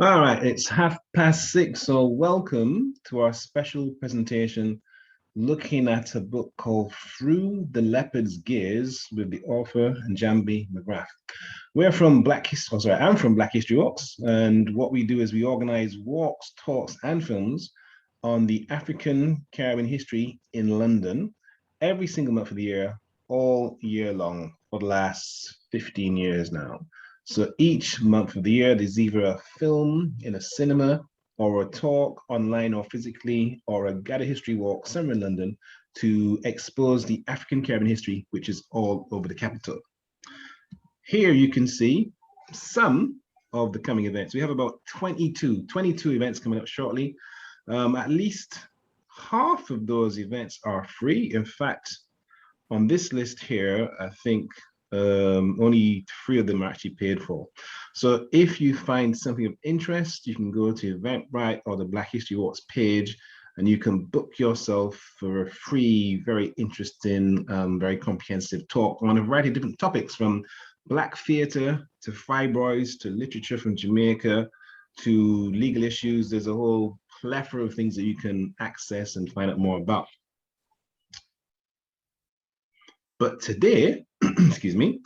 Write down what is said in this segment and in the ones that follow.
All right, it's 6:30, so welcome to our special presentation looking at a book called Through the Leopards Gaze with the author Njambi Mcgrath. We're from Black History, sorry, I'm from Black History Walks, and what we do is we organize walks, talks, and films on the African Caribbean history in London every single month of the year, all year long for the last 15 years now. So each month of the year, there's either a film in a cinema or a talk online or physically or a gather history walk somewhere in London to expose the African Caribbean history, which is all over the capital. Here you can see some of the coming events. We have about 22 events coming up shortly. At least half of those events are free. In fact, on this list here, I think only 3 of them are actually paid for. So if you find something of interest, you can go to Eventbrite or the Black History Walks page, and you can book yourself for a free, very interesting, very comprehensive talk on a variety of different topics, from Black theatre to fibroids to literature from Jamaica to legal issues. There's a whole plethora of things that you can access and find out more about. But today, excuse me,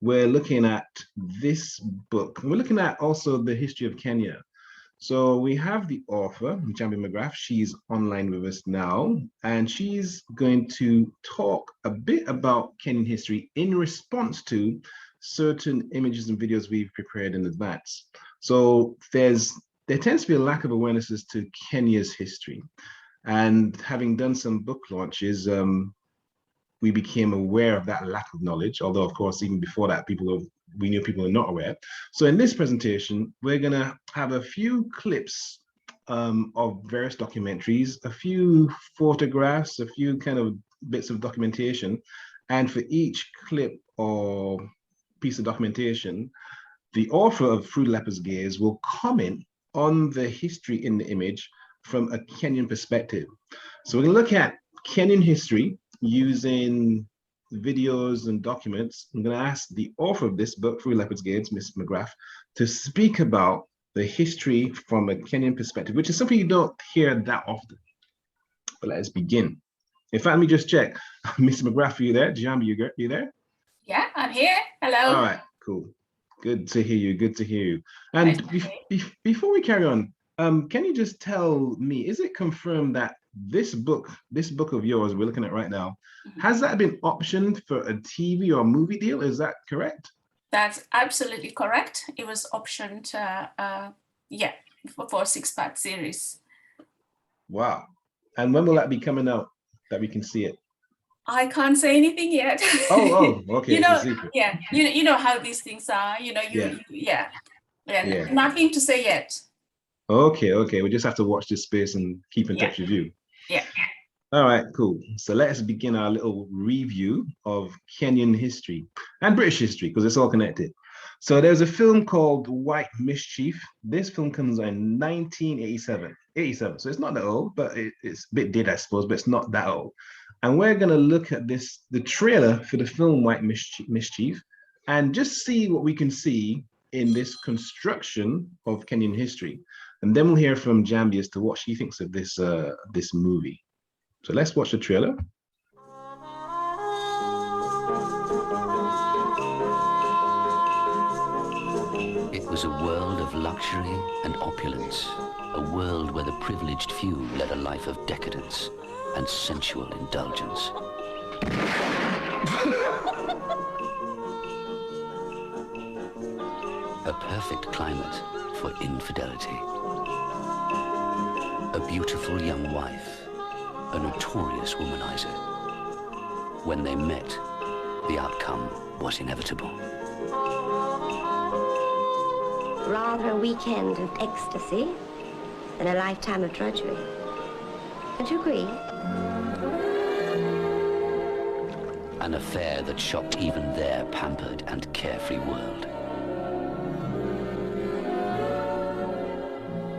we're looking at this book. We're looking at also the history of Kenya. So we have the author, Njambi Mcgrath. She's online with us now, and she's going to talk a bit about Kenyan history in response to certain images and videos we've prepared in advance. So there tends to be a lack of awareness as to Kenya's history. And having done some book launches, we became aware of that lack of knowledge, although of course, even before that, we knew people were not aware. So in this presentation, we're gonna have a few clips of various documentaries, a few photographs, a few kind of bits of documentation. And for each clip or piece of documentation, the author of Through the Leopards Gaze will comment on the history in the image from a Kenyan perspective. So we're gonna look at Kenyan history using videos and documents. I'm going to ask the author of this book, Through Leopards Gaze, Ms. Mcgrath, to speak about the history from a Kenyan perspective, which is something you don't hear that often. But let's begin. In fact, let me just check. Ms. Mcgrath, are you there? Njambi, you there? Yeah, I'm here. Hello. All right, cool. Good to hear you. Good to hear you. And before we carry on, can you just tell me, is it confirmed that this book of yours we're looking at right now, has that been optioned for a TV or movie deal? Is that correct? That's absolutely correct. It was optioned, yeah, for a 6-part series. Wow. And when will that be coming out that we can see it? I can't say anything yet. Oh, okay. You know, yeah, you know how these things are. You know, nothing to say yet. Okay. We just have to watch this space and keep in touch with you. Yeah. All right, cool. So let's begin our little review of Kenyan history and British history, because it's all connected. So there's a film called White Mischief. This film comes out in 1987. So it's not that old, but it's a bit dated, I suppose, but it's not that old. And we're going to look at the trailer for the film White Mischief, and just see what we can see in this construction of Kenyan history. And then we'll hear from Njambi as to what she thinks of this movie. So let's watch the trailer. It was a world of luxury and opulence, a world where the privileged few led a life of decadence and sensual indulgence. A perfect climate for infidelity. A beautiful young wife, a notorious womanizer. When they met, the outcome was inevitable. Rather a weekend of ecstasy than a lifetime of drudgery. Don't you agree? An affair that shocked even their pampered and carefree world.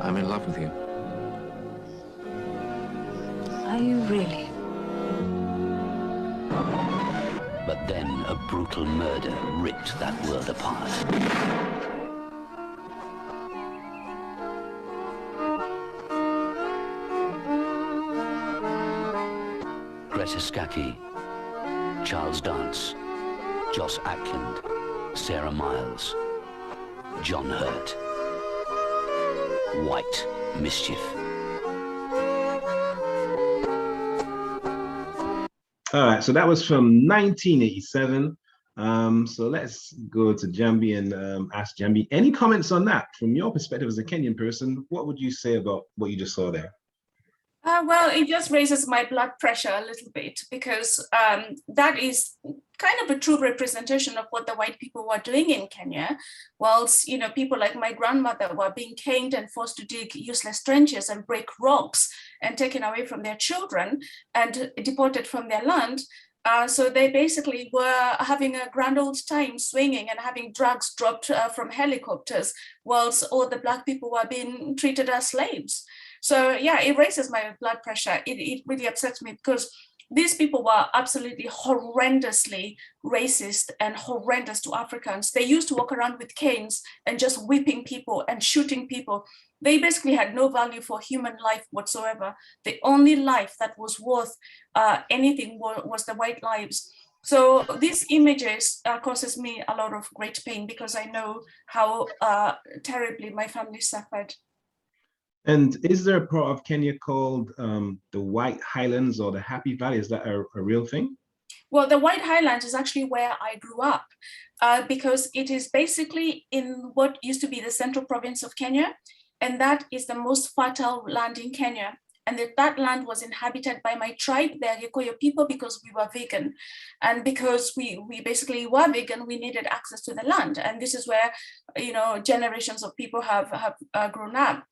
I'm in love with you. Are you really? But then a brutal murder ripped that world apart. Loretta Skaki, Charles Dance, Joss Ackland, Sarah Miles, John Hurt, White Mischief. All right, so that was from 1987. So let's go to Njambi and ask Njambi, any comments on that from your perspective as a Kenyan person? What would you say about what you just saw there? Well, it just raises my blood pressure a little bit, because that is kind of a true representation of what the white people were doing in Kenya. Whilst, you know, people like my grandmother were being caned and forced to dig useless trenches and break rocks and taken away from their children and deported from their land. So they basically were having a grand old time swinging and having drugs dropped from helicopters, whilst all the Black people were being treated as slaves. So yeah, it raises my blood pressure. It really upsets me, because these people were absolutely horrendously racist and horrendous to Africans. They used to walk around with canes and just whipping people and shooting people. They basically had no value for human life whatsoever. The only life that was worth anything was the white lives. So these images causes me a lot of great pain, because I know how terribly my family suffered. And is there a part of Kenya called the White Highlands or the Happy Valley? Is that a real thing? Well, the White Highlands is actually where I grew up, because it is basically in what used to be the central province of Kenya, and that is the most fertile land in Kenya. And that land was inhabited by my tribe, the Gikuyu people, because we were vegan. And because we basically were vegan, we needed access to the land. And this is where, you know, generations of people have grown up.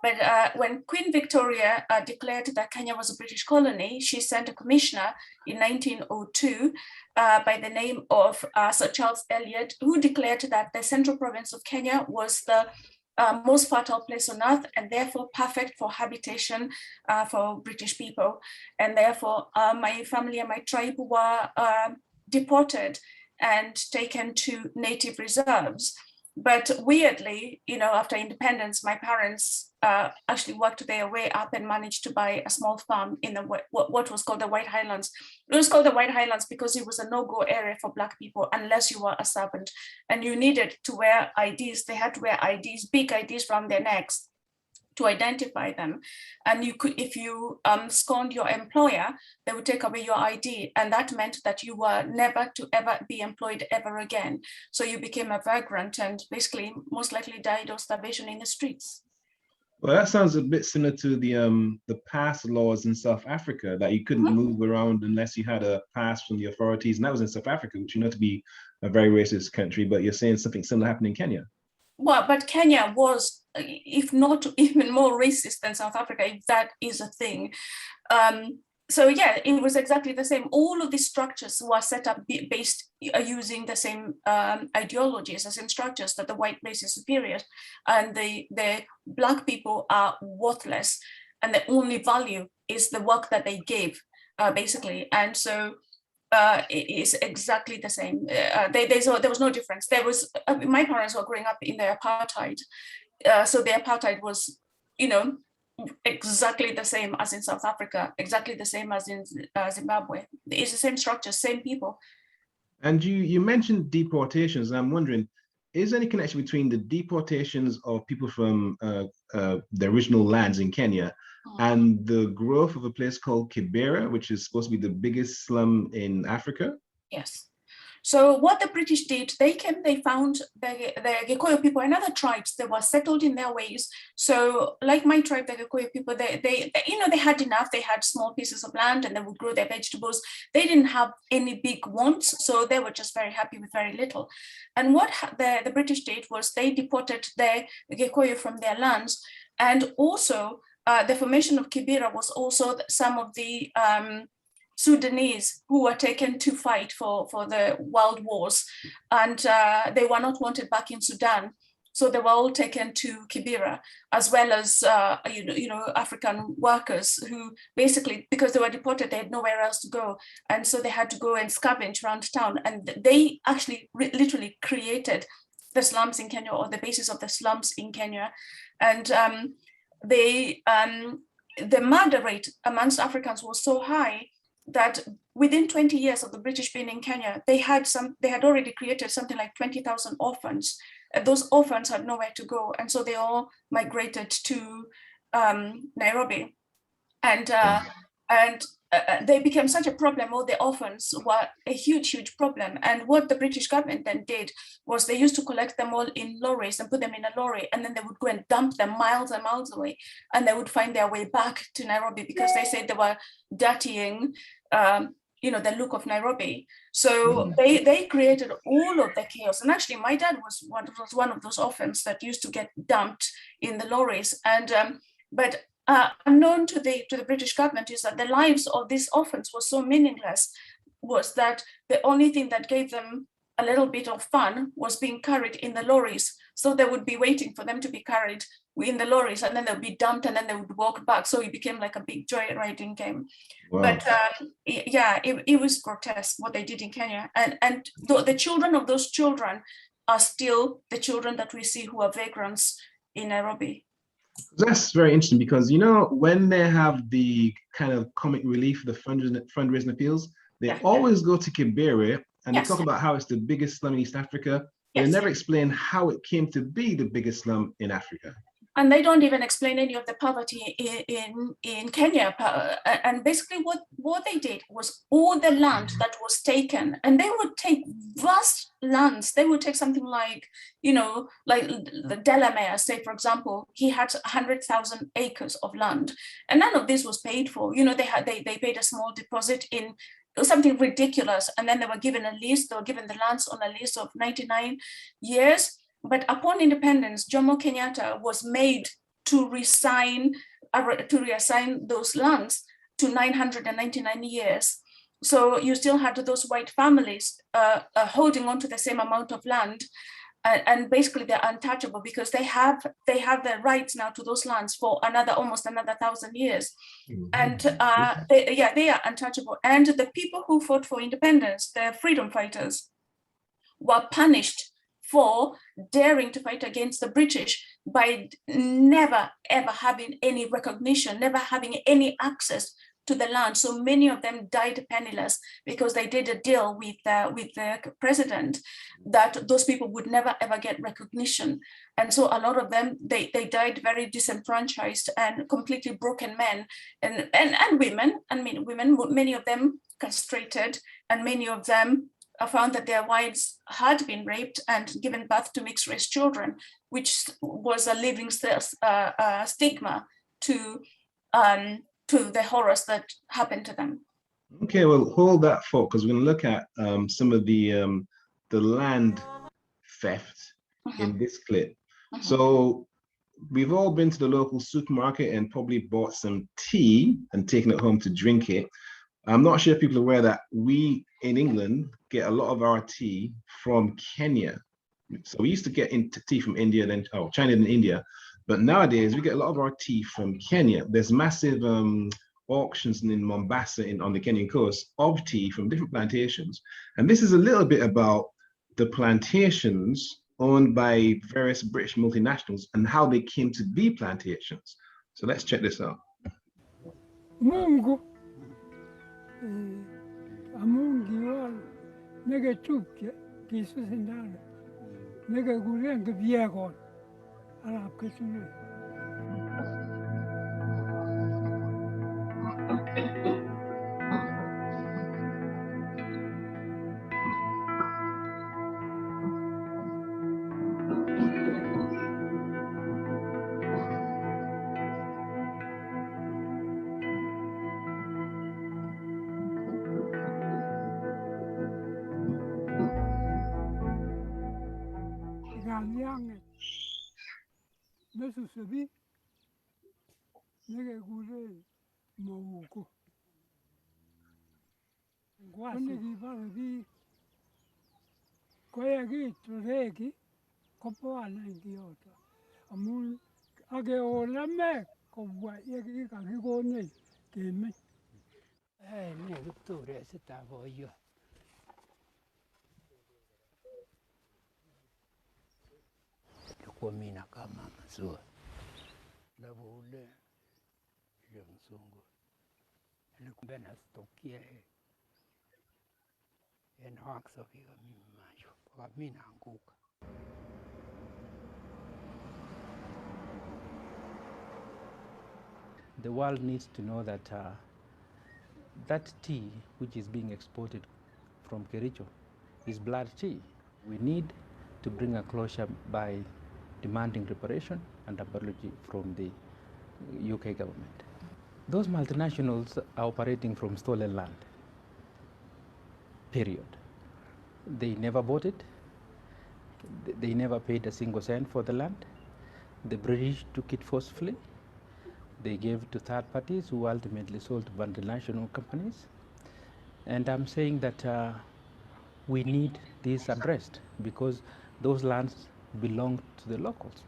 But when Queen Victoria declared that Kenya was a British colony, she sent a commissioner in 1902 by the name of Sir Charles Elliot, who declared that the central province of Kenya was the most fertile place on earth, and therefore perfect for habitation for British people. And therefore my family and my tribe were deported and taken to native reserves. But weirdly, you know, after independence, my parents actually worked their way up and managed to buy a small farm in the what was called the White Highlands. It was called the White Highlands because it was a no-go area for Black people unless you were a servant, and you needed to wear IDs. They had to wear IDs, big IDs around their necks, to identify them. And you could, if you scorned your employer, they would take away your ID. And that meant that you were never to ever be employed ever again. So you became a vagrant and basically most likely died of starvation in the streets. Well, that sounds a bit similar to the pass laws in South Africa, that you couldn't move around unless you had a pass from the authorities. And that was in South Africa, which you know to be a very racist country, but you're saying something similar happened in Kenya. Well, but Kenya was, if not even more racist than South Africa, if that is a thing. So yeah, it was exactly the same. All of these structures were set up based using the same ideologies, the same structures, that the white race is superior and the Black people are worthless, and the only value is the work that they gave, basically. And so it is exactly the same. There was no difference. There was my parents were growing up in the apartheid, so the apartheid was, you know, exactly the same as in South Africa, exactly the same as in Zimbabwe. It's the same structure, same people. And you mentioned deportations. I'm wondering, is there any connection between the deportations of people from the original lands in Kenya and the growth of a place called Kibera, which is supposed to be the biggest slum in Africa? Yes. So what the British did, they found the Gikuyu people and other tribes that were settled in their ways. So like my tribe, the Gikuyu people, they you know, they had enough. They had small pieces of land and they would grow their vegetables. They didn't have any big wants, so they were just very happy with very little. And what the British did was they deported the Gikuyu from their lands, and also the formation of Kibera was also some of the Sudanese who were taken to fight for the world wars, and they were not wanted back in Sudan. So they were all taken to Kibera, as well as you know, African workers who basically, because they were deported, they had nowhere else to go. And so they had to go and scavenge around town. And they actually literally created the slums in Kenya, or the basis of the slums in Kenya. And the murder rate amongst Africans was so high that within 20 years of the British being in Kenya, they had already created something like 20,000 orphans. Those orphans had nowhere to go, and so they all migrated to Nairobi, and they became such a problem. All the orphans were a huge problem. And what the British government then did was they used to collect them all in lorries and put them in a lorry, and then they would go and dump them miles and miles away, and they would find their way back to Nairobi because they said they were dirtying the look of Nairobi. So they created all of the chaos. And actually my dad was one of those orphans that used to get dumped in the lorries. And but unknown to the British government is that the lives of these orphans was so meaningless, was that the only thing that gave them a little bit of fun was being carried in the lorries. So they would be waiting for them to be carried in the lorries, and then they would be dumped, and then they would walk back. So it became like a big joyriding game. Wow. But it was grotesque what they did in Kenya. And the children of those children are still the children that we see who are vagrants in Nairobi. That's very interesting because, when they have the kind of comic relief, the fundraising appeals, they always go to Kibera and they talk about how it's the biggest slum in East Africa. They never explain how it came to be the biggest slum in Africa. And they don't even explain any of the poverty in Kenya. And basically what they did was all the land that was taken, and they would take vast lands. They would take something like, like the Delamere, say, for example, he had 100,000 acres of land, and none of this was paid for. They paid a small deposit in something ridiculous, and then they were given a lease. They were given the lands on a lease of 99 years. But upon independence, Jomo Kenyatta was made to reassign those lands to 999 years. So you still had those white families holding on to the same amount of land, and basically they're untouchable because they have the rights now to those lands for almost another 1,000 years. Mm-hmm. And they are untouchable. And the people who fought for independence, the freedom fighters, were punished for daring to fight against the British by never ever having any recognition, never having any access to the land. So many of them died penniless because they did a deal with the president that those people would never ever get recognition. And so a lot of them, they died very disenfranchised and completely broken men and women. I mean, women, many of them castrated, and many of them found that their wives had been raped and given birth to mixed race children, which was a living stigma to the horrors that happened to them. Okay, well, hold that thought, because we're going to look at some of the land theft in this clip. So we've all been to the local supermarket and probably bought some tea and taken it home to drink it. I'm not sure if people are aware that we in England get a lot of our tea from Kenya. So we used to get tea from India, then China and India. But nowadays we get a lot of our tea from Kenya. There's massive auctions in Mombasa on the Kenyan coast of tea from different plantations. And this is a little bit about the plantations owned by various British multinationals and how they came to be plantations. So let's check this out. Mungu amungi wal nega chupke kisu sindana nega gulen ke biagon ala kesune Galiange Mesu sebi nega gulen mauko Gwani givarabi Koyagi tureki Kopoana ngiota Amul age olame Kobwa yagi kakigone Keme ne victoria sitavoyo Mina kama mazuri la vule ya mzungu Nikumbena stokia en hawks of mimi macho kwa mimi naanguka. The world needs to know that that tea which is being exported from Kericho is blood tea. We need to bring a closure by demanding reparation and apology from the UK government. Those multinationals are operating from stolen land, period. They never bought it. They never paid a single cent for the land. The British took it forcefully. They gave it to third parties who ultimately sold to multinational companies. And I'm saying that we need this addressed because those lands belong to the locals.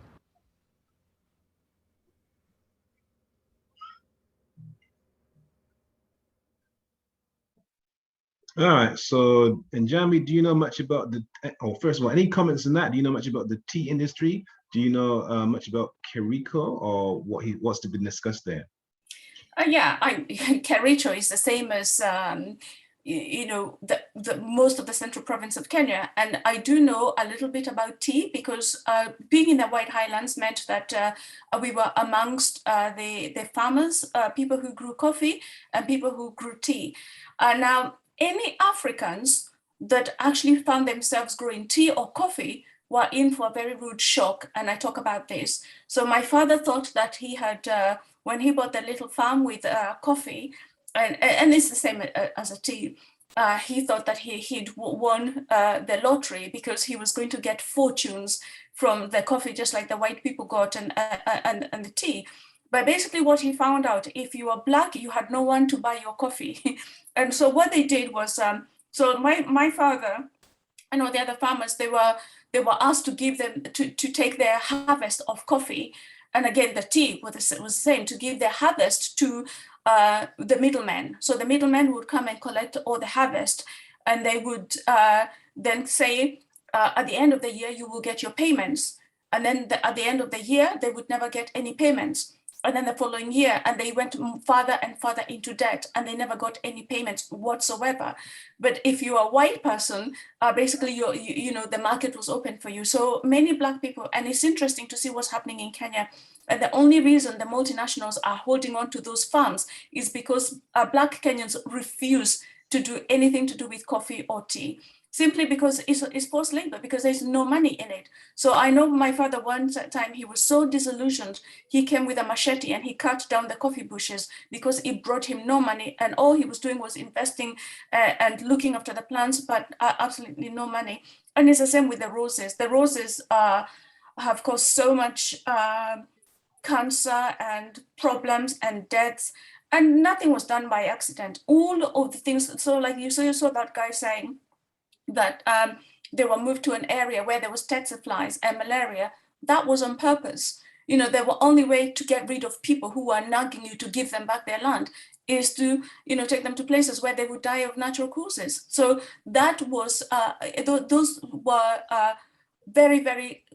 All right. So, Njambi, do you know much about the? Oh, first of all, any comments on that? Do you know much about the tea industry? Do you know much about Kericho or what's to be discussed there? Yeah, Kericho is the same as the most of the central province of Kenya, and I do know a little bit about tea because being in the White Highlands meant that we were amongst the farmers, people who grew coffee and people who grew tea. Now, any Africans that actually found themselves growing tea or coffee were in for a very rude shock, and I talk about this. So my father thought that he had, when he bought the little farm with coffee, and it's the same as a tea, he thought that he'd won the lottery because he was going to get fortunes from the coffee, just like the white people got and the tea. But basically what he found out, if you were black, you had no one to buy your coffee. And so what they did was, so my father and all the other farmers, they were asked to give them, to take their harvest of coffee. And again, the tea was the same, to give their harvest to the middlemen. So the middlemen would come and collect all the harvest, and they would then say, at the end of the year, you will get your payments. And then at the end of the year, they would never get any payments. And then the following year, and they went further and further into debt, and they never got any payments whatsoever. But if you're a white person, basically you know, the market was open for you. So many black people, and it's interesting to see what's happening in Kenya. And the only reason the multinationals are holding on to those farms is because black Kenyans refuse to do anything to do with coffee or tea, simply because it's forced labor, because there's no money in it. So I know my father, one time he was so disillusioned, he came with a machete and he cut down the coffee bushes because it brought him no money, and all he was doing was investing and looking after the plants, but absolutely no money. And it's the same with the roses. The roses have caused so much cancer and problems and deaths, and nothing was done by accident. All of the things, so like you saw that guy saying that they were moved to an area where there was tsetse flies and malaria. That was on purpose. You know, the only way to get rid of people who are nagging you to give them back their land is to, you know, take them to places where they would die of natural causes. So that was, those were very, very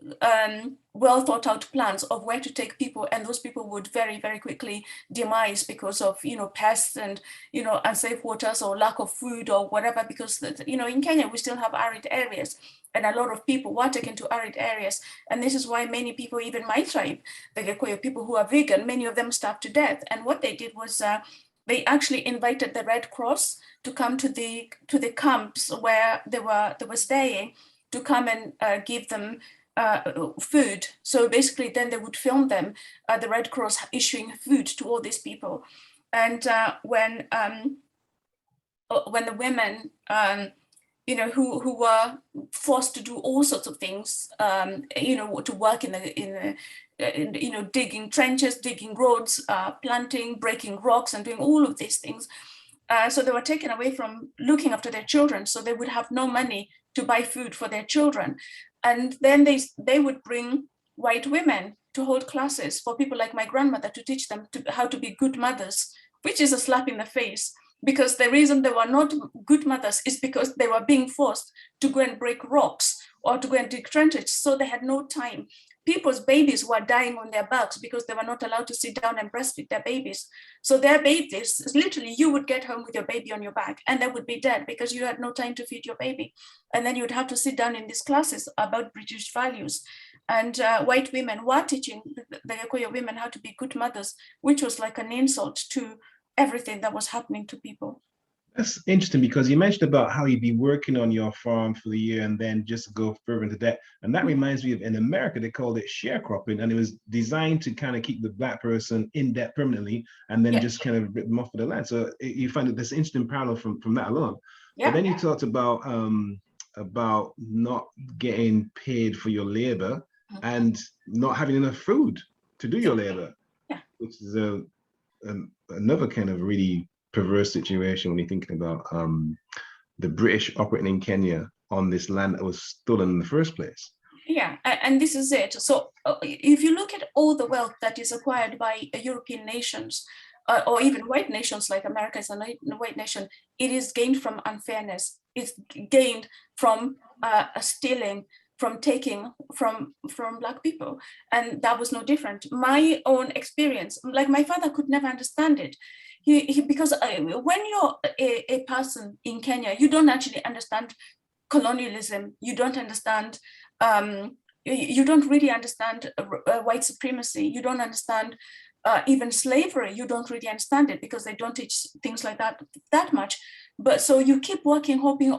well thought out plans of where to take people, and those people would very, very quickly demise because of, you know, pests and, you know, unsafe waters or lack of food or whatever, because, you know, in Kenya we still have arid areas, and a lot of people were taken to arid areas. And this is why many people, even my tribe, the Gikuyu people who are vegan, many of them starved to death. And what they did was they actually invited the Red Cross to come to the camps where they were staying, to come and give them food. So basically then they would film them, the Red Cross issuing food to all these people. And when the women, you know, who were forced to do all sorts of things, you know, to work in you know, digging trenches, digging roads, planting, breaking rocks, and doing all of these things. So they were taken away from looking after their children, so they would have no money to buy food for their children. And then they would bring white women to hold classes for people like my grandmother, to teach them how to be good mothers, which is a slap in the face, because the reason they were not good mothers is because they were being forced to go and break rocks or to go and dig trenches, so they had no time. people's babies were dying on their backs because they were not allowed to sit down and breastfeed their babies. So their babies, literally, you would get home with your baby on your back and they would be dead because you had no time to feed your baby. And then you'd have to sit down in these classes about British values. And white women were teaching the Gikuyu women how to be good mothers, which was like an insult to everything that was happening to people. That's interesting because you mentioned about how you'd be working on your farm for the year and then just go further into debt. And that reminds me of in America, they called it sharecropping, and it was designed to kind of keep the Black person in debt permanently and then just kind of rip them off of the land. So you find that there's interesting parallel from that alone. But then you talked about not getting paid for your labor and not having enough food to do your labor, which is another kind of really perverse situation when you're thinking about the British operating in Kenya on this land that was stolen in the first place. Yeah, and this is it. So if you look at all the wealth that is acquired by European nations, or even white nations like America is a white nation, it is gained from unfairness. It's gained from stealing, from taking from Black people. And that was no different. My own experience, like my father could never understand it. Because when you're a person in Kenya, you don't actually understand colonialism. You don't understand, you don't really understand white supremacy. You don't understand even slavery. You don't really understand it because they don't teach things like that much. But so you keep working, hoping,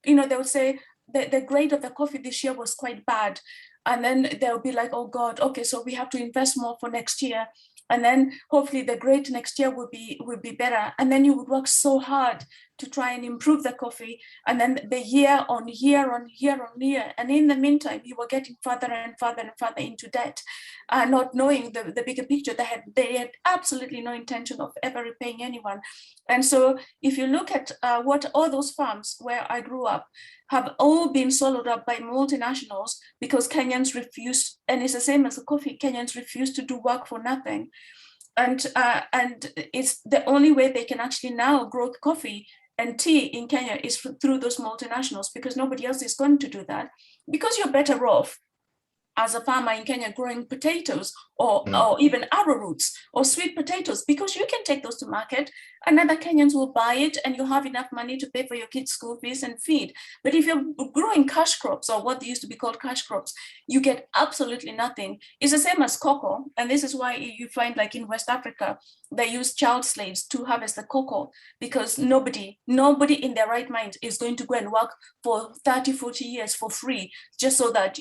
they would say the grade of the coffee this year was quite bad. And then they'll be like, oh God, okay, so we have to invest more for next year. And then hopefully the grade next year will be better. And then you would work so hard to try and improve the coffee. And then the year on year on year on year. And in the meantime, you were getting further and further and further into debt, not knowing the bigger picture. They had absolutely no intention of ever repaying anyone. And so if you look at what all those farms where I grew up have all been swallowed up by multinationals because Kenyans refuse, and it's the same as the coffee, Kenyans refuse to do work for nothing. And it's the only way they can actually now grow coffee and tea in Kenya is through those multinationals, because nobody else is going to do that. Because you're better off as a farmer in Kenya growing potatoes or even arrowroots or sweet potatoes, because you can take those to market and other Kenyans will buy it and you have enough money to pay for your kids' school fees and feed. But if you're growing cash crops, or what used to be called cash crops, you get absolutely nothing. It's the same as cocoa. And this is why you find, like in West Africa, they use child slaves to harvest the cocoa, because nobody in their right mind is going to go and work for 30, 40 years for free, just so that,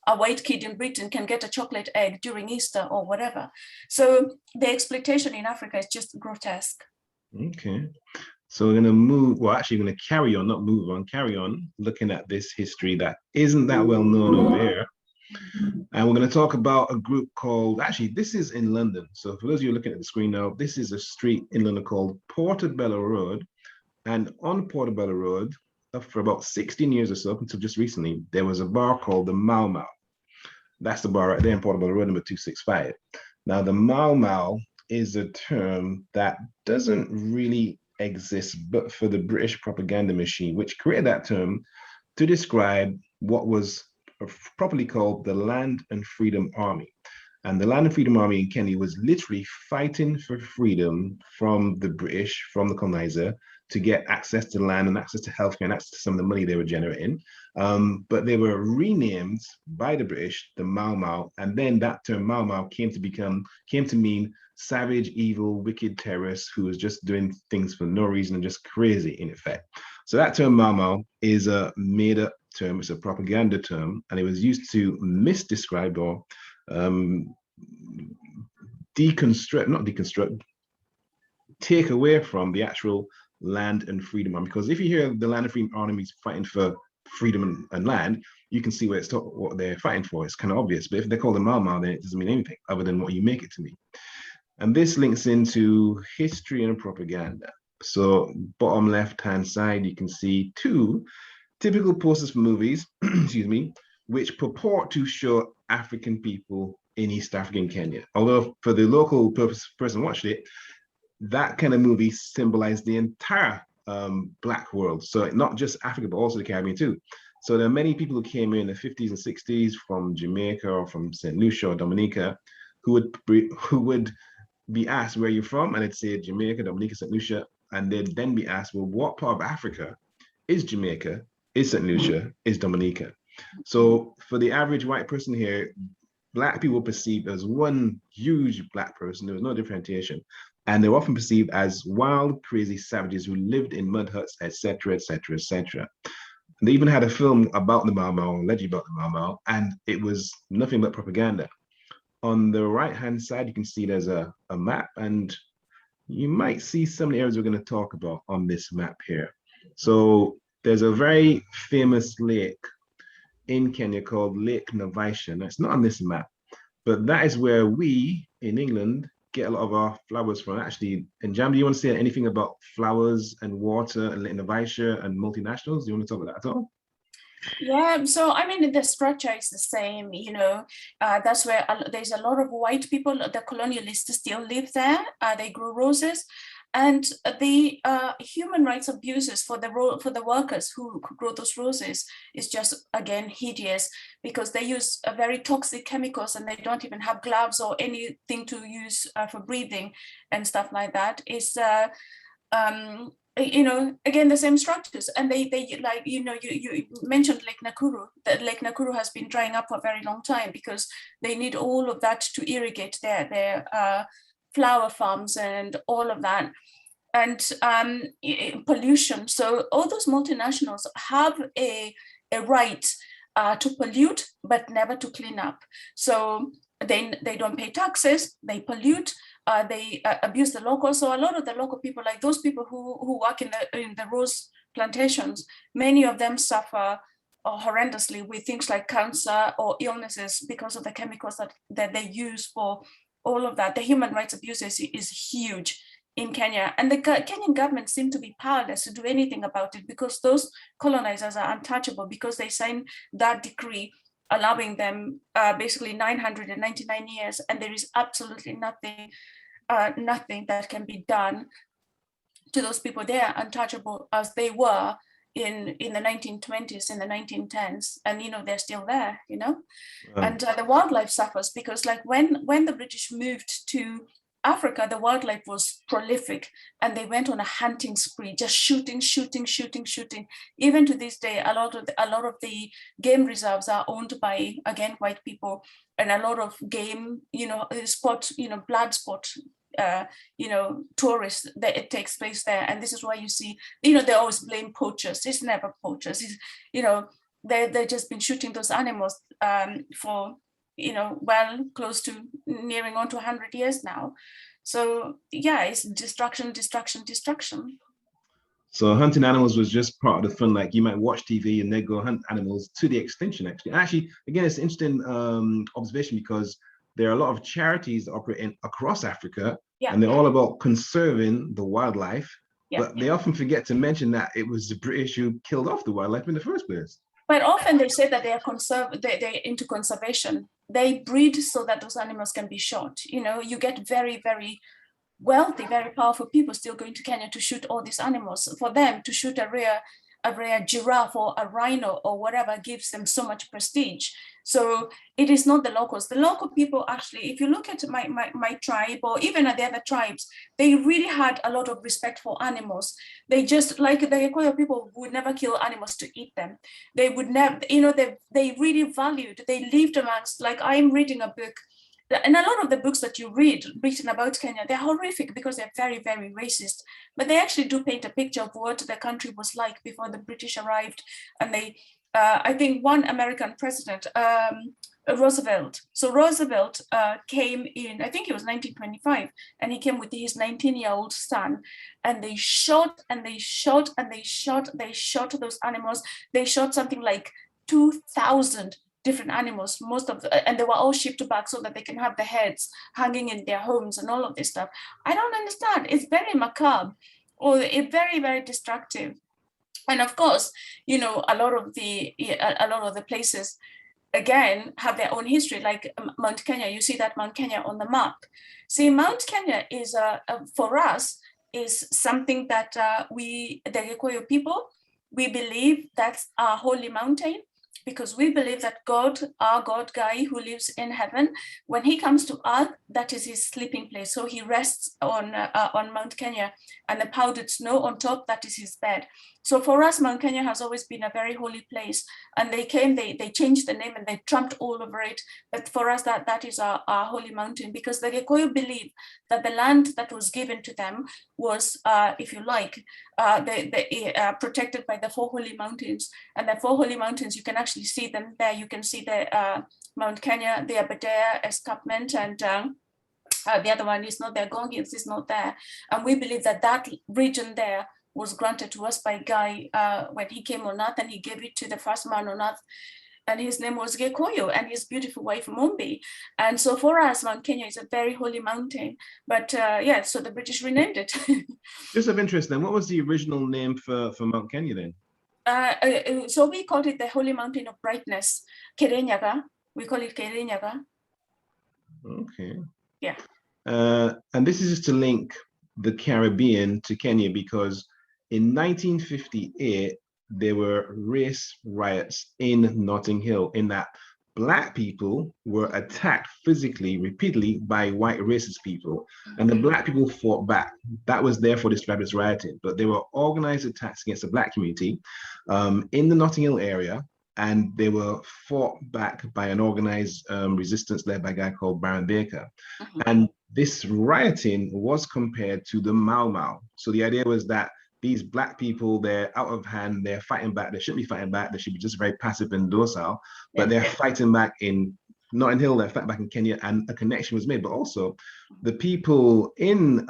a white kid in Britain can get a chocolate egg during Easter or whatever. So the exploitation in Africa is just grotesque. Okay. So we're going to carry on looking at this history that isn't that well known over here. And we're going to talk about a group called, this is in London. So for those of you looking at the screen now, this is a street in London called Portobello Road. And on Portobello Road, for about 16 years or so, up until just recently, there was a bar called the Mau Mau. That's the bar right there in Portobello Road, number 265. Now, the Mau Mau is a term that doesn't really exist, but for the British propaganda machine, which created that term to describe what was properly called the Land and Freedom Army. And the Land and Freedom Army in Kenya was literally fighting for freedom from the British, from the colonizer, to get access to land and access to healthcare and access to some of the money they were generating. But they were renamed by the British, the Mau Mau, and then that term Mau Mau came to mean savage, evil, wicked terrorists who was just doing things for no reason and just crazy in effect. So that term Mau Mau is a made-up term. It's a propaganda term, and it was used to misdescribe or take away from the actual Land and Freedom Army. Because if you hear the Land and Freedom Army is fighting for freedom and land, you can see what they're fighting for. It's kind of obvious. But if they call them Mau Mau, then it doesn't mean anything other than what you make it to mean. And this links into history and propaganda. So bottom left-hand side, you can see two typical posters for movies, excuse me, which purport to show African people in East African Kenya. Although for the local person watched it, that kind of movie symbolized the entire Black world. So not just Africa, but also the Caribbean too. So there are many people who came in the 50s and 60s from Jamaica or from St. Lucia or Dominica who would be asked where you're from, and it'd say Jamaica, Dominica, St. Lucia, and they'd then be asked, well, what part of Africa is Jamaica, is St. Lucia, is Dominica? So for the average white person here, Black people were perceived as one huge Black person. There was no differentiation. And they were often perceived as wild, crazy savages who lived in mud huts, etc., etc., etc. They even had a film about the Mau Mau, allegedly about the Mau Mau, and it was nothing but propaganda. On the right-hand side, you can see there's a map, and you might see some of the areas we're going to talk about on this map here. So there's a very famous lake in Kenya called Lake Novation. It's not on this map, but that is where we in England get a lot of our flowers from. Actually, and Njambi, do you want to say anything about flowers and water and Lake Novation and multinationals? Do you want to talk about that at all? Yeah, so I mean, the structure is the same, that's where there's a lot of white people, the colonialists still live there, they grow roses, and the human rights abuses for the workers who grow those roses is just, again, hideous, because they use very toxic chemicals and they don't even have gloves or anything to use for breathing and stuff like that. It's again, the same structures, and they like, you mentioned Lake Nakuru. That Lake Nakuru has been drying up for a very long time because they need all of that to irrigate their flower farms and all of that, and pollution. So all those multinationals have a right to pollute, but never to clean up. So they don't pay taxes, they pollute, they abuse the locals. So a lot of the local people, like those people who work in the rose plantations, many of them suffer horrendously with things like cancer or illnesses because of the chemicals that they use for all of that. The human rights abuses is huge in Kenya, and the Kenyan government seem to be powerless to do anything about it, because those colonizers are untouchable, because they signed that decree allowing them basically 999 years, and there is absolutely nothing that can be done to those people. They are untouchable as they were in the 1920s, in the 1910s, and they're still there, and the wildlife suffers, because like when the British moved to Africa, the wildlife was prolific, and they went on a hunting spree, just shooting. Even to this day, a lot of the game reserves are owned by, again, white people, and a lot of game, blood sport, tourists, that it takes place there. And this is why you see, they always blame poachers. It's never poachers. They've just been shooting those animals for well close to nearing on to 100 years now. So yeah, it's destruction. So hunting animals was just part of the fun. Like, you might watch TV and they go hunt animals to the extinction, actually. Again, it's an interesting observation, because there are a lot of charities that operate across Africa, and they're all about conserving the wildlife, but they often forget to mention that it was the British who killed off the wildlife in the first place. But often they say that they're into conservation. They breed so that those animals can be shot. You get very, very wealthy, very powerful people still going to Kenya to shoot all these animals. For them to shoot a rare giraffe or a rhino or whatever gives them so much prestige. So it is not the locals. The local people, actually, if you look at my tribe, or even at the other tribes, they really had a lot of respect for animals. They just, like the Equatorial people, would never kill animals to eat them. They would never, they really valued, they lived amongst, like I'm reading a book, and a lot of the books that you read written about Kenya, they're horrific because they're very, very racist, but they actually do paint a picture of what the country was like before the British arrived. And they, I think one American president, Roosevelt. So Roosevelt came in, I think it was 1925, and he came with his 19-year-old son, and they shot those animals. They shot something like 2,000 different animals, and they were all shipped back so that they can have the heads hanging in their homes and all of this stuff. I don't understand. It's very macabre, or it's very, very destructive. And of course, a lot of the places, again, have their own history, like Mount Kenya. You see that Mount Kenya on the map. See, Mount Kenya is, for us, is something that the Gikuyu people, We believe that's our holy mountain, because we believe that God, our God guy who lives in heaven, when he comes to earth, that is his sleeping place. So he rests on Mount Kenya, and the powdered snow on top, that is his bed. So for us, Mount Kenya has always been a very holy place. And they came, they changed the name and they tramped all over it. But for us, that is our holy mountain, because the Gikuyu believe that the land that was given to them was, if you like, protected by the four holy mountains. And the four holy mountains, you can actually see them there. You can see the Mount Kenya, the Aberdare escarpment, and the other one is not there, Gongis is not there. And we believe that that region there was granted to us by Guy when he came on earth, and he gave it to the first man on earth, and his name was Gikuyu, and his beautiful wife Mumbi. And so for us, Mount Kenya is a very holy mountain. But yeah, so the British renamed it. Just of interest then, what was the original name for Mount Kenya then? So we called it the Holy Mountain of Brightness, Kerenyaga. We call it Kerenyaga. Okay. Yeah. And this is just to link the Caribbean to Kenya, because in 1958, there were race riots in Notting Hill, in that Black people were attacked physically, repeatedly, by white racist people, and the Black people fought back. That was therefore described as rioting, but there were organized attacks against the Black community in the Notting Hill area, and they were fought back by an organized resistance led by a guy called Baron Baker. And this rioting was compared to the Mau Mau. So the idea was that these Black people, they're out of hand, they're fighting back, they shouldn't be fighting back, they should be just very passive and docile, but they're fighting back in Notting Hill, they're fighting back in Kenya, and a connection was made. But also the people in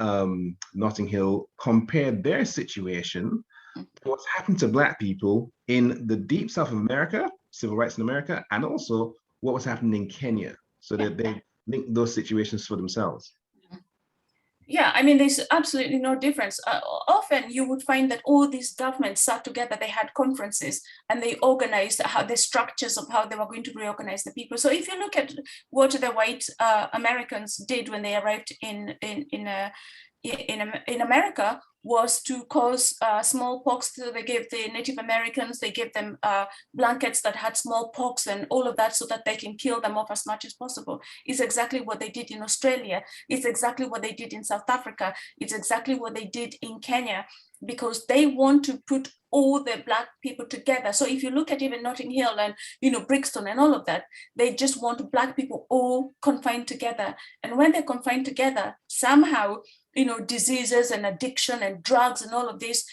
Notting Hill compared their situation to what's happened to Black people in the deep South of America, civil rights in America, and also what was happening in Kenya. So that they linked those situations for themselves. Yeah, I mean, there's absolutely no difference. Often you would find that all these governments sat together, they had conferences, and they organized how the structures of how they were going to reorganize the people. So if you look at what the white Americans did when they arrived in America, was to cause smallpox. So they gave the Native Americans, they gave them blankets that had smallpox and all of that, so that they can kill them off as much as possible. It's exactly what they did in Australia. It's exactly what they did in South Africa. It's exactly what they did in Kenya, because they want to put all the Black people together. So if you look at even Notting Hill and, you know, Brixton and all of that, they just want Black people all confined together. And when they're confined together, somehow, you know, diseases and addiction and drugs and all of this,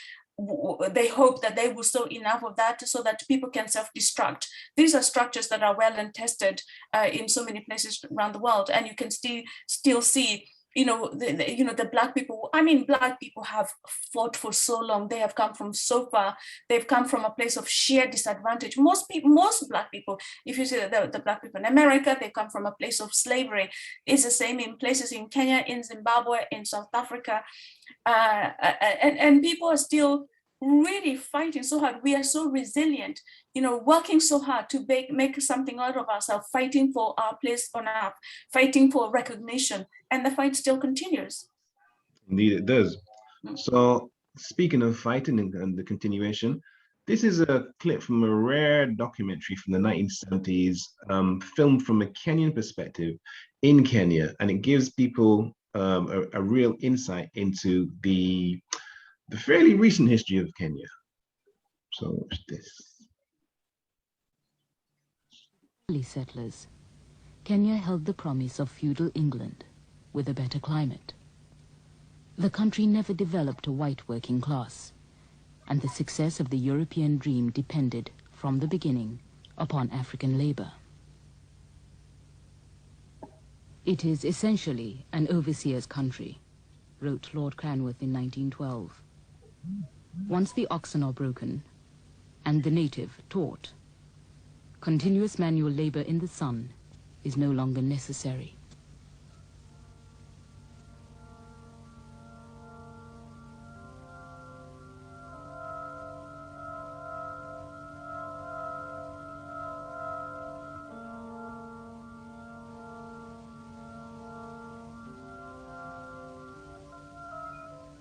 they hope that they will sow enough of that so that people can self-destruct. These are structures that are well and tested in so many places around the world, and you can still see, you know, the Black people. I mean, Black people have fought for so long. They have come from so far. They've come from a place of sheer disadvantage. Most Black people, if you see the Black people in America, they come from a place of slavery. It's the same in places in Kenya, in Zimbabwe, in South Africa, and people are still really fighting so hard. We are so resilient, you know, working so hard to make something out of ourselves, fighting for our place on earth, fighting for recognition, and the fight still continues. Indeed, it does. So speaking of fighting and the continuation, this is a clip from a rare documentary from the 1970s, filmed from a Kenyan perspective in Kenya, and it gives people a real insight into the fairly recent history of Kenya. So watch this. Early settlers, Kenya held the promise of feudal England with a better climate. The country never developed a white working class, and the success of the European dream depended, from the beginning, upon African labor. It is essentially an overseer's country, wrote Lord Cranworth in 1912. Once the oxen are broken and the native taught, continuous manual labor in the sun is no longer necessary.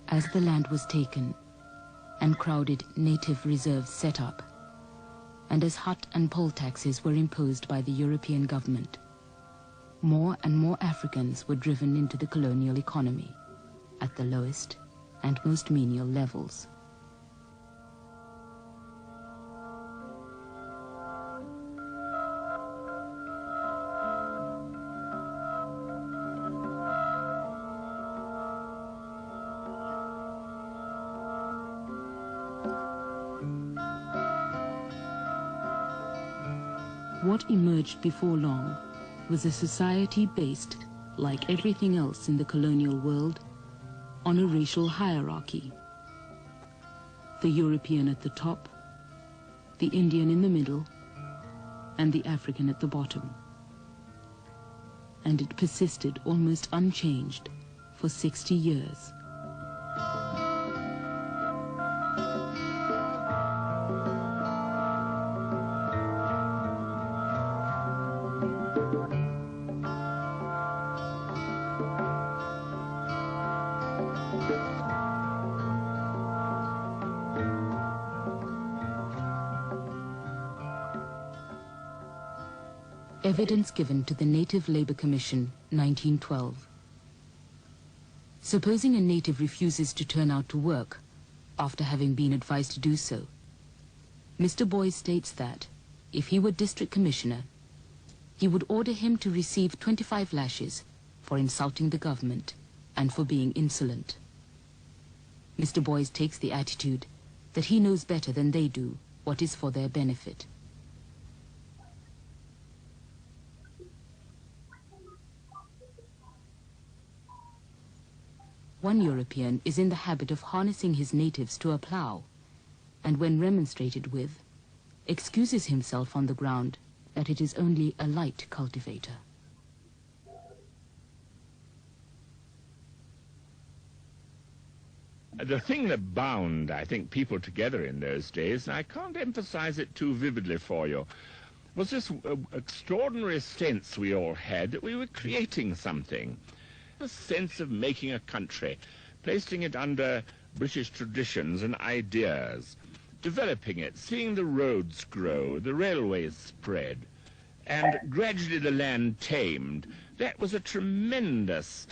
As the land was taken, and crowded native reserves set up, and as hut and poll taxes were imposed by the European government, more and more Africans were driven into the colonial economy at the lowest and most menial levels. What emerged before long was a society based, like everything else in the colonial world, on a racial hierarchy. The European at the top, the Indian in the middle, and the African at the bottom. And it persisted almost unchanged for 60 years. Evidence given to the Native Labour Commission, 1912. Supposing a native refuses to turn out to work after having been advised to do so, Mr. Boyce states that, if he were district commissioner, he would order him to receive 25 lashes for insulting the government and for being insolent. Mr. Boyce takes the attitude that he knows better than they do what is for their benefit. One European is in the habit of harnessing his natives to a plough, and when remonstrated with, excuses himself on the ground that it is only a light cultivator. The thing that bound, I think, people together in those days, and I can't emphasize it too vividly for you, was this extraordinary sense we all had that we were creating something. A sense of making a country, placing it under British traditions and ideas, developing it, seeing the roads grow, the railways spread, and gradually the land tamed. That was a tremendous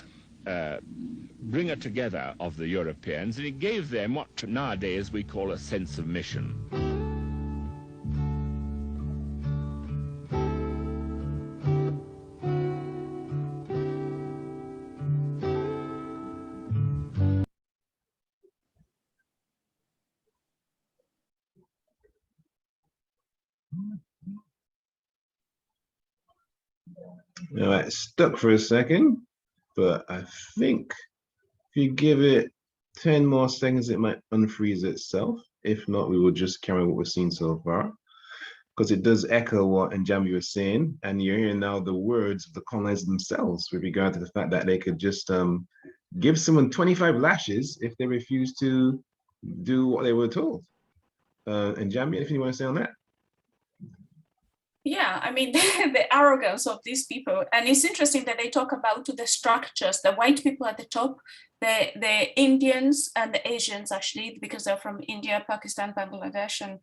bringer together of the Europeans, and it gave them what nowadays we call a sense of mission. All right, stuck for a second, but I think if you give it 10 more seconds, it might unfreeze itself. If not, we will just carry what we've seen so far, because it does echo what Njambi was saying, and you're hearing now the words of the colonizers themselves with regard to the fact that they could just give someone 25 lashes if they refuse to do what they were told. Njambi, anything you want to say on that? Yeah, I mean, the arrogance of these people. And it's interesting that they talk about the structures, the white people at the top, the Indians and the Asians, actually, because they're from India, Pakistan, Bangladesh, and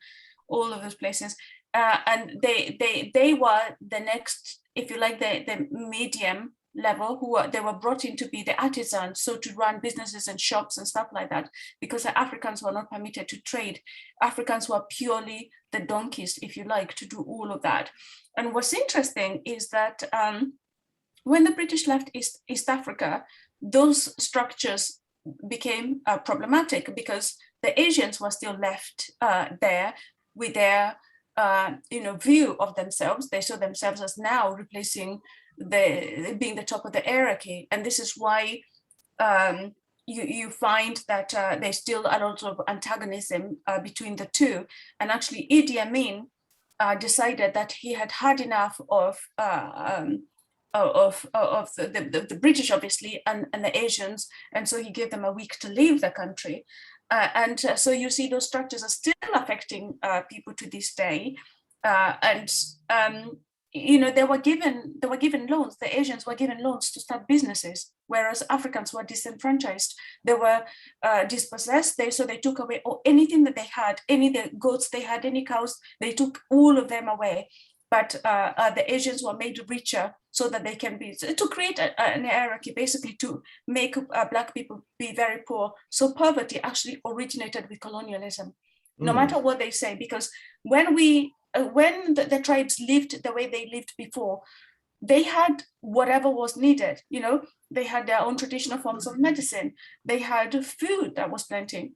all of those places. And they were the next, if you like, the medium level, they were brought in to be the artisans, so to run businesses and shops and stuff like that, because the Africans were not permitted to trade. Africans were purely the donkeys, if you like, to do all of that. And what's interesting is that when the British left East Africa, those structures became problematic, because the Asians were still left there with their view of themselves. They saw themselves as now replacing being the top of the hierarchy. And this is why you find that there's still a lot of antagonism between the two. And actually Idi Amin decided that he had had enough of the British, obviously, and the Asians, and so he gave them a week to leave the country. So you see those structures are still affecting people to this day. they were given loans. The Asians were given loans to start businesses, whereas Africans were disenfranchised. They were dispossessed. So they took away anything that they had, any the goats they had, any cows. They took all of them away. But the Asians were made richer so that they can be, to create an hierarchy, basically to make Black people be very poor. So poverty actually originated with colonialism, no matter what they say, because when the tribes lived the way they lived before, they had whatever was needed. They had their own traditional forms of medicine. They had food that was plenty.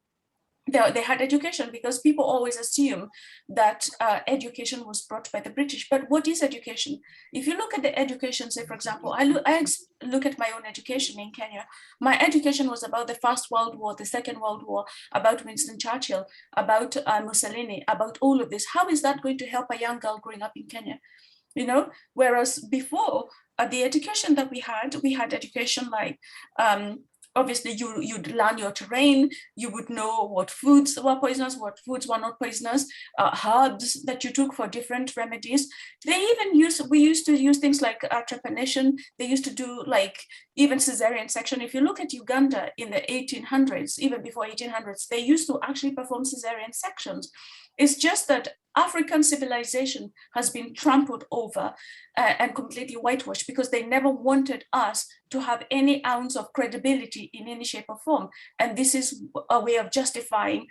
They had education, because people always assume that education was brought by the British. But what is education? If you look at the education, say, for example, I look at my own education in Kenya. My education was about the First World War, the Second World War, about Winston Churchill, about Mussolini, about all of this. How is that going to help a young girl growing up in Kenya? Whereas before, the education that we had education like, obviously, you'd learn your terrain. You would know what foods were poisonous, what foods were not poisonous, herbs that you took for different remedies. We used to use things like trepanation. They used to do like even cesarean section. If you look at Uganda in the 1800s, even before 1800s, they used to actually perform cesarean sections. It's just that African civilization has been trampled over and completely whitewashed, because they never wanted us to have any ounce of credibility in any shape or form. And this is a way of justifying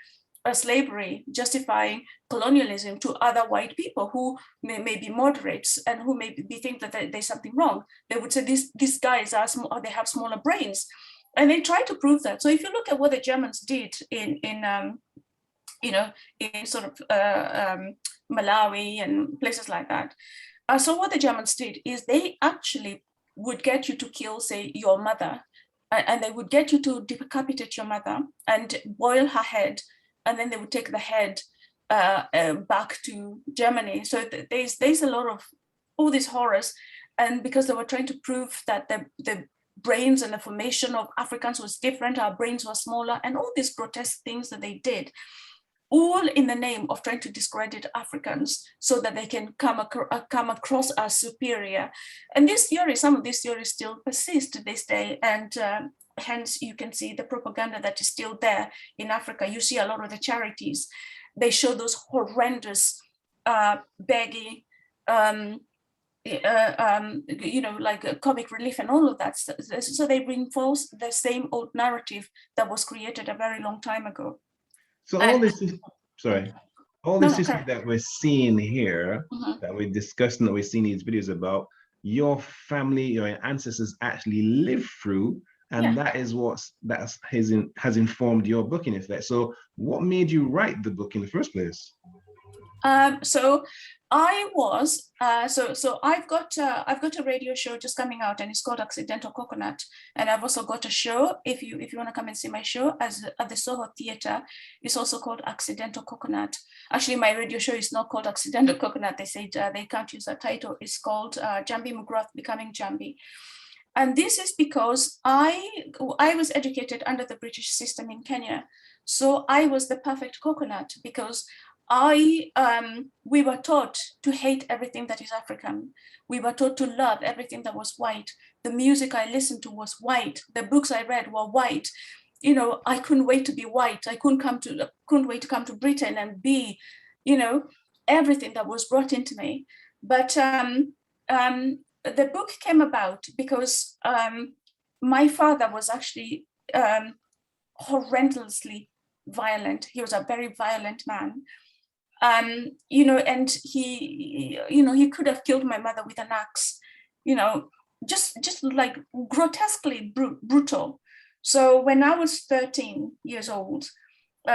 slavery, justifying colonialism to other white people who may be moderates and who may think that there's something wrong. They would say these guys are small, or they have smaller brains. And they try to prove that. So if you look at what the Germans did in sort of Malawi and places like that. So what the Germans did is they actually would get you to kill, say, your mother, and they would get you to decapitate your mother and boil her head, and then they would take the head back to Germany. So there's a lot of all these horrors, and because they were trying to prove that the brains and the formation of Africans was different, our brains were smaller, and all these grotesque things that they did, all in the name of trying to discredit Africans so that they can come across as superior. And some of these theories still persist to this day. And hence you can see the propaganda that is still there in Africa. You see a lot of the charities, they show those horrendous, baggy, like comic relief and all of that. So they reinforce the same old narrative that was created a very long time ago. So all this history that we're seeing here, that we're discussing, that we're seeing these videos about, your family, your ancestors actually lived through, and that is has informed your book in effect. So what made you write the book in the first place? So I was so I've got a radio show just coming out, and it's called Accidental Coconut, and I've also got a show, if you want to come and see my show at the Soho Theatre. It's also called Accidental Coconut. Actually, my radio show is not called Accidental Coconut. They said they can't use that title. It's called Njambi Mcgrath Becoming Njambi. And this is because I was educated under the British system in Kenya, so I was the perfect coconut, because we were taught to hate everything that is African. We were taught to love everything that was white. The music I listened to was white. The books I read were white. I couldn't wait to be white. I couldn't wait to come to Britain and be, everything that was brought into me. But the book came about because my father was actually horrendously violent. He was a very violent man. And he could have killed my mother with an axe, just like grotesquely brutal. So when I was 13 years old,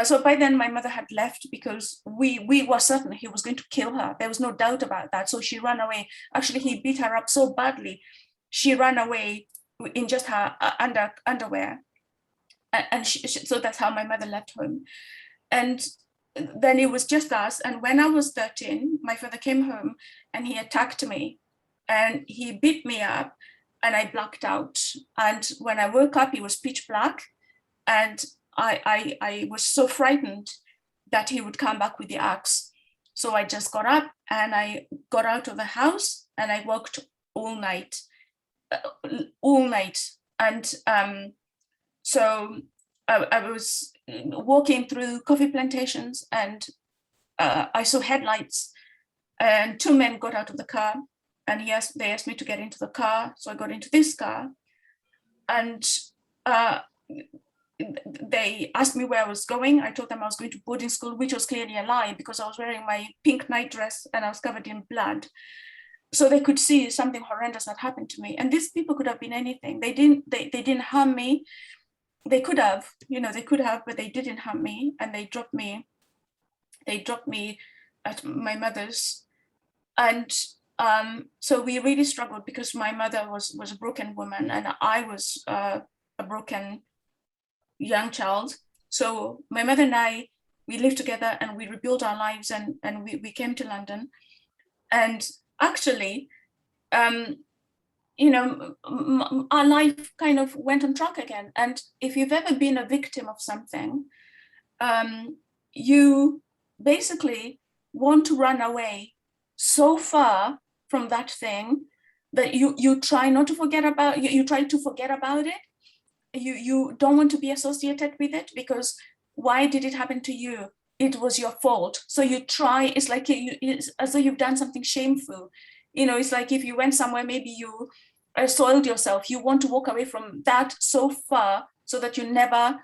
so by then my mother had left, because we were certain he was going to kill her. There was no doubt about that. So she ran away. Actually, he beat her up so badly, she ran away in just her underwear. And so that's how my mother left home. And then it was just us. And when I was 13, my father came home and he attacked me and he beat me up, and I blacked out. And when I woke up, it was pitch black. And I was so frightened that he would come back with the axe. So I just got up and I got out of the house and I worked all night. And so I was walking through coffee plantations, and I saw headlights, and two men got out of the car, and they asked me to get into the car. So I got into this car, and they asked me where I was going. I told them I was going to boarding school, which was clearly a lie because I was wearing my pink night dress and I was covered in blood. So they could see something horrendous had happened to me. And these people could have been anything. They didn't harm me. They could have, but they didn't harm me. And they dropped me at my mother's. And so we really struggled because my mother was a broken woman and I was a broken young child. So my mother and I, we lived together and we rebuilt our lives, and we came to London. And actually, our life kind of went on track again. And if you've ever been a victim of something, you basically want to run away so far from that thing that you try not to forget about, you try to forget about it. You don't want to be associated with it because why did it happen to you? It was your fault. So you try, it's like it's as though you've done something shameful. It's like if you went somewhere, maybe you soiled yourself. You want to walk away from that so far so that you never,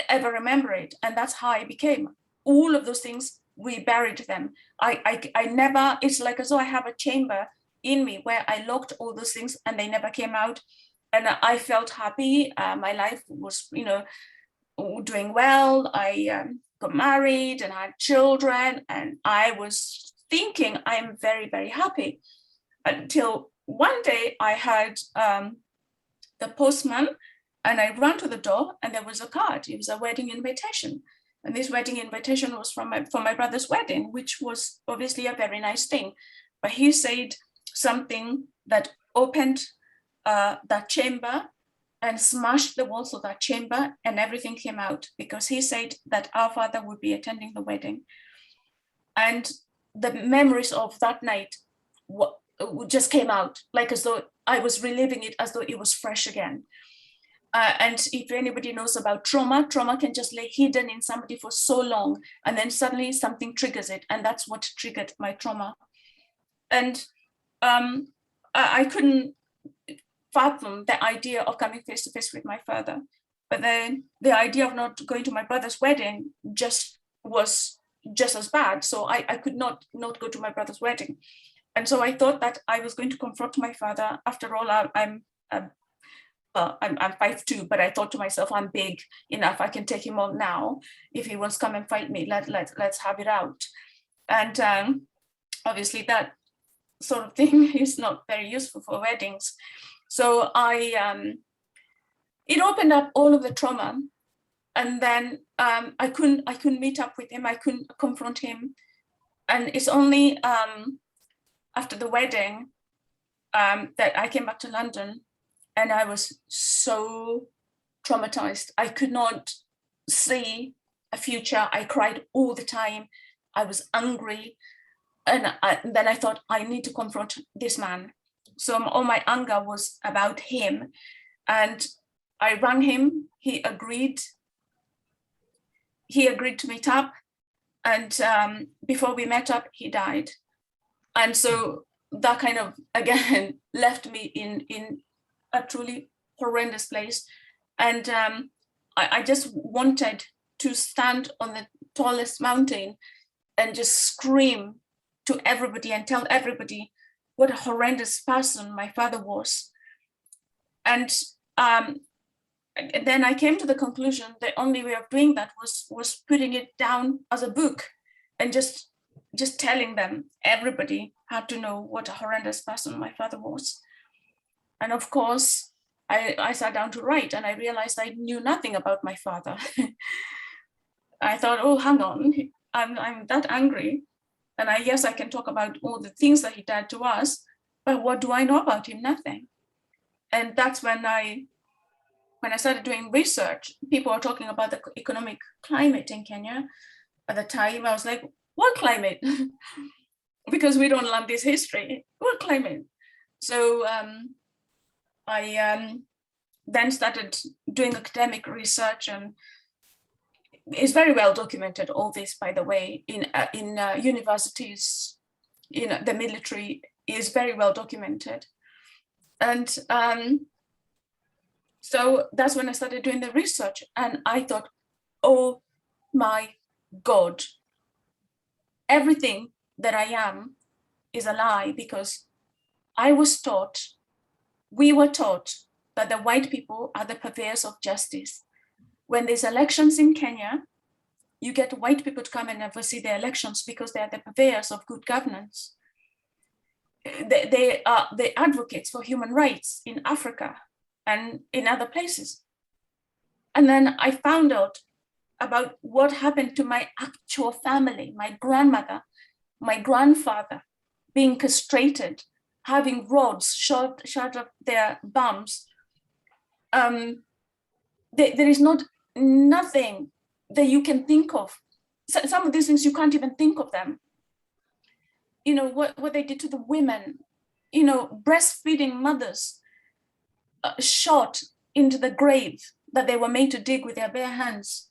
ever remember it. And that's how I became. All of those things, we buried them. I never, it's like as though I have a chamber in me where I locked all those things and they never came out. And I felt happy. My life was, doing well. I got married and had children, and I was thinking I'm very, very happy until one day I had the postman, and I ran to the door and there was a card. It was a wedding invitation. And this wedding invitation was for my brother's wedding, which was obviously a very nice thing. But he said something that opened that chamber and smashed the walls of that chamber, and everything came out because he said that our father would be attending the wedding. And the memories of that night just came out, like as though I was reliving it as though it was fresh again. And if anybody knows about trauma can just lay hidden in somebody for so long, and then suddenly something triggers it, and that's what triggered my trauma. And I couldn't fathom the idea of coming face to face with my father, but then the idea of not going to my brother's wedding was just as bad. So I could not go to my brother's wedding. And so I thought that I was going to confront my father. After all, I'm 5'2", but I thought to myself, I'm big enough. I can take him on now. If he wants to come and fight me, let's have it out. And obviously that sort of thing is not very useful for weddings. So it opened up all of the trauma, and then I couldn't meet up with him. I couldn't confront him, and it's only after the wedding that I came back to London, and I was so traumatized. I could not see a future. I cried all the time. I was angry, and then I thought I need to confront this man. So all my anger was about him, and I rang him. He agreed to meet up, and before we met up, he died. And so that kind of, again, left me in a truly horrendous place. And I just wanted to stand on the tallest mountain and just scream to everybody and tell everybody what a horrendous person my father was. And then I came to the conclusion the only way of doing that was putting it down as a book and just telling them. Everybody had to know what a horrendous person my father was. And of course, I sat down to write, and I realized I knew nothing about my father. I thought, oh, hang on, I'm that angry. And yes, I can talk about all the things that he did to us, but what do I know about him? Nothing. And that's when I started doing research. People were talking about the economic climate in Kenya at the time. I was like, We'll claim it because we don't learn this history. We'll claim it. So I then started doing academic research, and it's very well documented, all this, by the way, in universities, in the military, is very well documented. And so that's when I started doing the research, and I thought, oh my God, everything that I am is a lie, because I was taught, we were taught, that the white people are the purveyors of justice. When there's elections in Kenya, you get white people to come and oversee the elections because they are the purveyors of good governance. They are the advocates for human rights in Africa and in other places. And then I found out about what happened to my actual family, my grandmother, my grandfather, being castrated, having rods shot up their bums. There is nothing that you can think of. So, some of these things, you can't even think of them. You know, what they did to the women, you know, breastfeeding mothers shot into the grave that they were made to dig with their bare hands.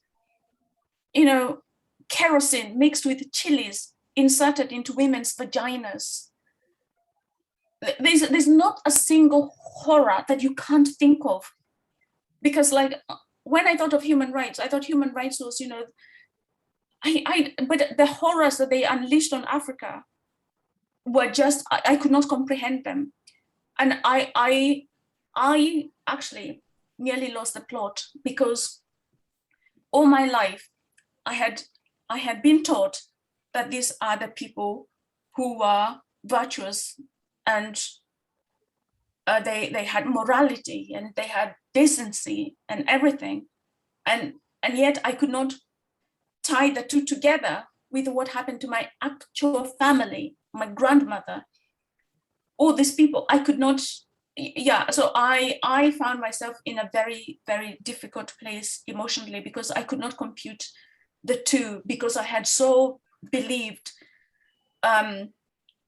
You know, kerosene mixed with chilies inserted into women's vaginas. There's not a single horror that you can't think of. Because like, when I thought of human rights, I thought human rights was, you know, but the horrors that they unleashed on Africa were just, I could not comprehend them. And I actually nearly lost the plot, because all my life I had been taught that these are the people who were virtuous, and they had morality, and they had decency and everything. And yet I could not tie the two together with what happened to my actual family, my grandmother, all these people. I could not, so I found myself in a very, very difficult place emotionally, because I could not compute the two, because I had so believed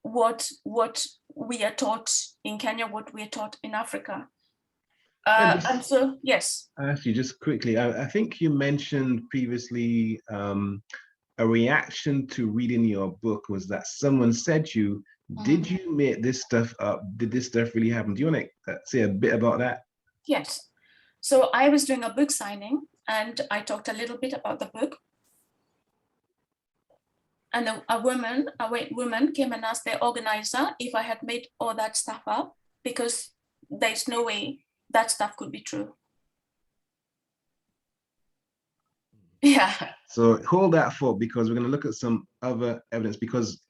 what we are taught in Kenya, what we are taught in Africa. And so, yes. Actually, just quickly, I think you mentioned previously a reaction to reading your book was that someone said to you, did you make this stuff up? Did this stuff really happen? Do you want to say a bit about that? Yes. So I was doing a book signing, and I talked a little bit about the book. And a white woman came and asked the organizer if I had made all that stuff up, because there's no way that stuff could be true. Yeah. So hold that thought, because we're going to look at some other evidence, because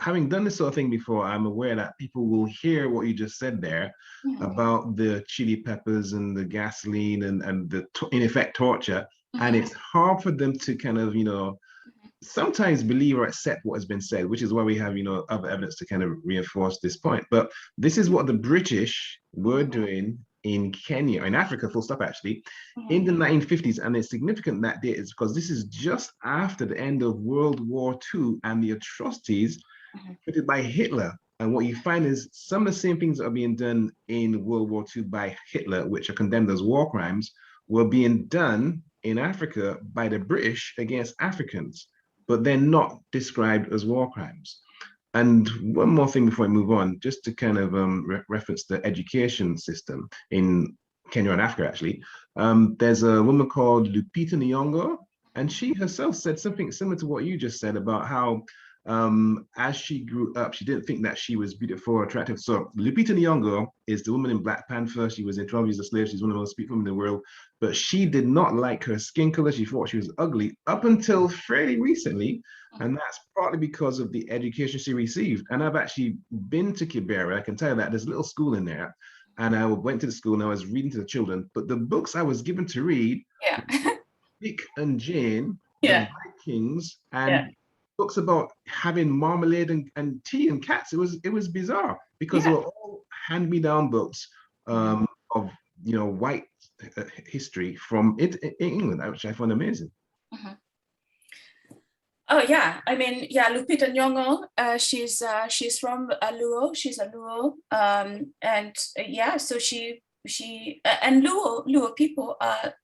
having done this sort of thing before, I'm aware that people will hear what you just said there about the chili peppers and the gasoline and the, in effect, torture. And it's hard for them to kind of, you know, sometimes believe or accept what has been said, which is why we have, you know, other evidence to kind of reinforce this point. But this is what the British were doing in Kenya, in Africa, full stop, actually, in the 1950s. And it's significant that date is because this is just after the end of World War II and the atrocities committed by Hitler. And what you find is some of the same things that are being done in World War II by Hitler, which are condemned as war crimes, were being done in Africa by the British against Africans, but they're not described as war crimes. And one more thing before I move on, just to kind of reference the education system in Kenya and Africa, actually. There's a woman called Lupita Nyong'o, and she herself said something similar to what you just said about how as she grew up, she didn't think that she was beautiful or attractive. So Lupita Nyong'o is the woman in Black Panther. She was in 12 Years a Slave. She's one of the most beautiful women in the world, but she did not like her skin color. She thought she was ugly up until fairly recently. And that's partly because of the education she received. And I've actually been to Kibera. I can tell you that there's a little school in there. And I went to the school and I was reading to the children. But the books I was given to read, Dick and Jane, the Vikings, and books about having marmalade and tea and cats. It was bizarre, because they were all hand-me-down books of, you know, white history from England, which I found amazing. Oh yeah, I mean, yeah, Lupita Nyong'o, she's from Luo, she's a Luo, yeah, so she and Luo people, I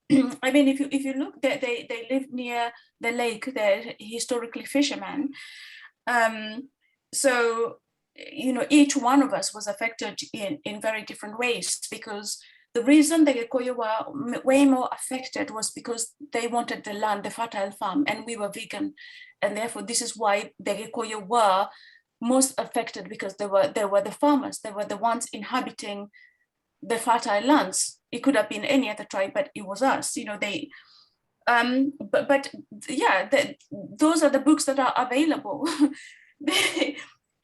mean, if you look, they live near the lake, they're historically fishermen, so you know, each one of us was affected in very different ways, because the reason the Gikuyu were way more affected was because they wanted the land, the fertile farm, and we were vegan. And therefore, this is why the Gikuyu were most affected, because they were the farmers, they were the ones inhabiting the fertile lands. It could have been any other tribe, but it was us, you know, they, but yeah, those are the books that are available.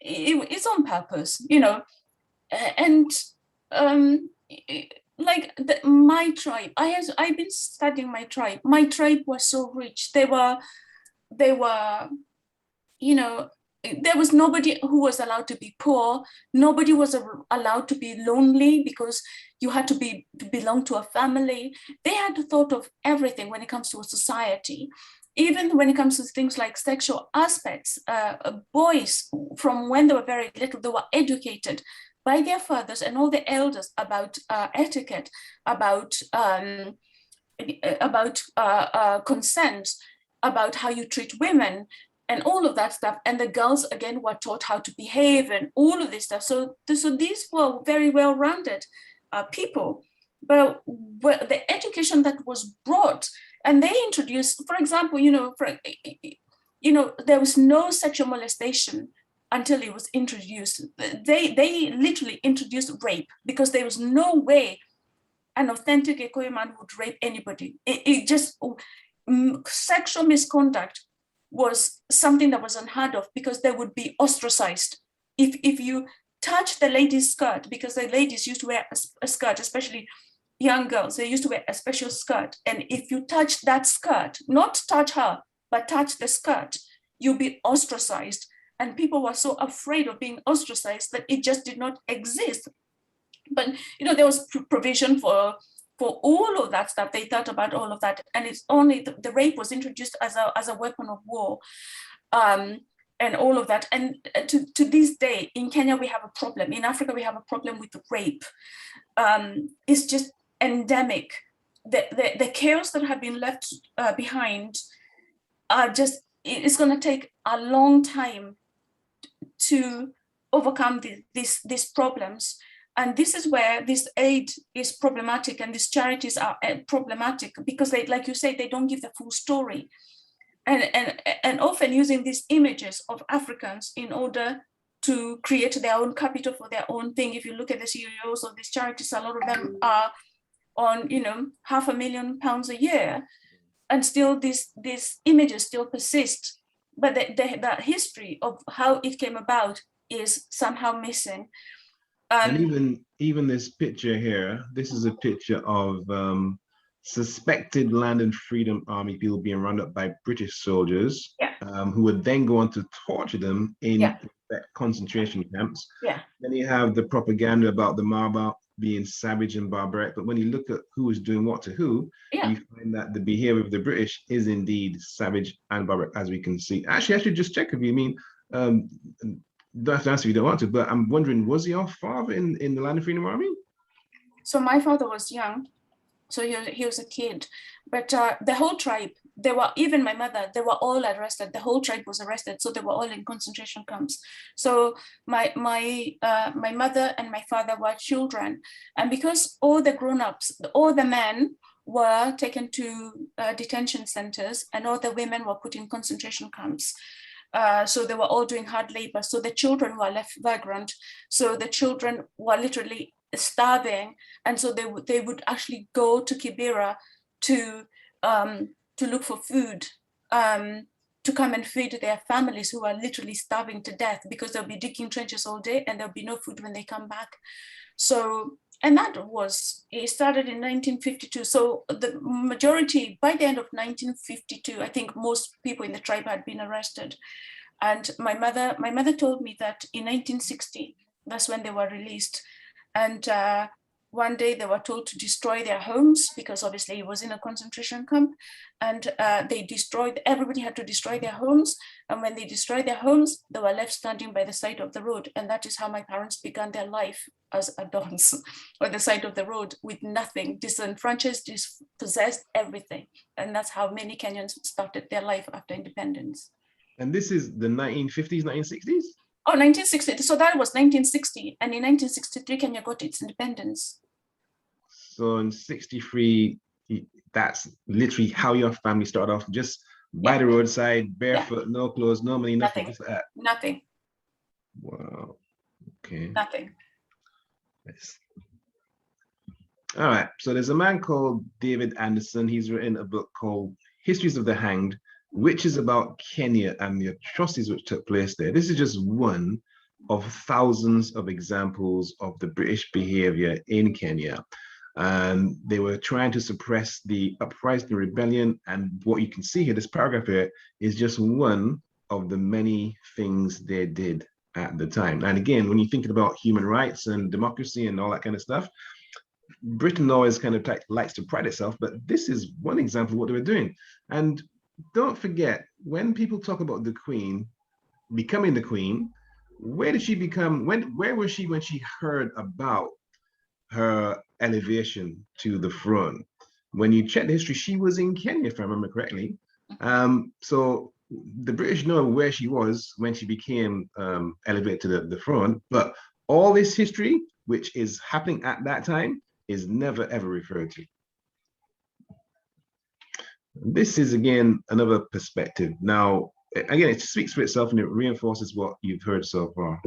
It's on purpose, you know, and like my tribe, I've been studying my tribe. My tribe was so rich. They were, you know, there was nobody who was allowed to be poor. Nobody was allowed to be lonely, because you had to belong to a family. They had thought of everything when it comes to a society. Even when it comes to things like sexual aspects, boys, from when they were very little, they were educated by their fathers and all the elders about etiquette, about consent, about how you treat women, and all of that stuff. And the girls, again, were taught how to behave and all of this stuff. So these were very well-rounded people. But the education that was brought, and they introduced, for example, there was no sexual molestation until it was introduced. They literally introduced rape, because there was no way an authentic Gikuyu man would rape anybody. It just, sexual misconduct was something that was unheard of, because they would be ostracized. If you touch the lady's skirt, because the ladies used to wear a skirt, especially young girls, they used to wear a special skirt. And if you touch that skirt, not touch her, but touch the skirt, you'll be ostracized. And people were so afraid of being ostracized that it just did not exist. But, you know, there was provision for all of that stuff. They thought about all of that. And it's only the rape was introduced as a weapon of war, and all of that. And to this day, in Kenya, we have a problem. In Africa, we have a problem with rape. It's just endemic. The chaos that have been left behind are just, it's going to take a long time to overcome these problems. And this is where this aid is problematic, and these charities are problematic, because they, like you say, they don't give the full story, and often using these images of Africans in order to create their own capital for their own thing. If you look at the CEOs of these charities, a lot of them are on, you know, £500,000 a year, and still these images still persist. But the history of how it came about is somehow missing. And even this picture here, this is a picture of suspected Land and Freedom Army people being rounded up by British soldiers, who would then go on to torture them in concentration camps. Then you have the propaganda about the Maba being savage and barbaric. But when you look at who is doing what to who, you find that the behavior of the British is indeed savage and barbaric, as we can see. Actually, I should just check if you mean, don't have to answer if you don't want to, but I'm wondering, was your father in the Land and Freedom Army? So my father was young, so he was a kid. But the whole tribe, even my mother, they were all arrested. The whole tribe was arrested, so they were all in concentration camps. So my mother and my father were children, and because all the grown-ups, all the men were taken to detention centers, and all the women were put in concentration camps. So they were all doing hard labor. So the children were left vagrant. So the children were literally starving, and so they would actually go to Kibera to look for food, to come and feed their families who are literally starving to death, because they'll be digging trenches all day and there'll be no food when they come back. So, and it started in 1952. So the majority, by the end of 1952, I think most people in the tribe had been arrested. And my mother told me that in 1960, that's when they were released. And one day they were told to destroy their homes because obviously it was in a concentration camp, and everybody had to destroy their homes. And when they destroyed their homes, they were left standing by the side of the road. And that is how my parents began their life as adults, on the side of the road with nothing, disenfranchised, dispossessed, everything. And that's how many Kenyans started their life after independence. And this is the 1950s, 1960s? Oh, 1960. So that was 1960. And in 1963, Kenya got its independence. So in 63, that's literally how your family started off, just by the roadside, barefoot, no clothes, no money, nothing. Just like that. Nothing. Wow. Okay. Nothing. Yes. All right. So there's a man called David Anderson. He's written a book called Histories of the Hanged, which is about Kenya and the atrocities which took place there. This is just one of thousands of examples of the British behavior in Kenya. And they were trying to suppress the uprising rebellion. And what you can see here, this paragraph here, is just one of the many things they did at the time. And again, when you're thinking about human rights and democracy and all that kind of stuff, Britain always kind of likes to pride itself, but this is one example of what they were doing. And don't forget, when people talk about the Queen becoming the Queen, where did she become? Where was she when she heard about her elevation to the throne? When you check the history, she was in Kenya, if I remember correctly. So the British know where she was when she became elevated to the throne, but all this history, which is happening at that time, is never ever referred to. This is, again, another perspective. Now, again, it speaks for itself and it reinforces what you've heard so far.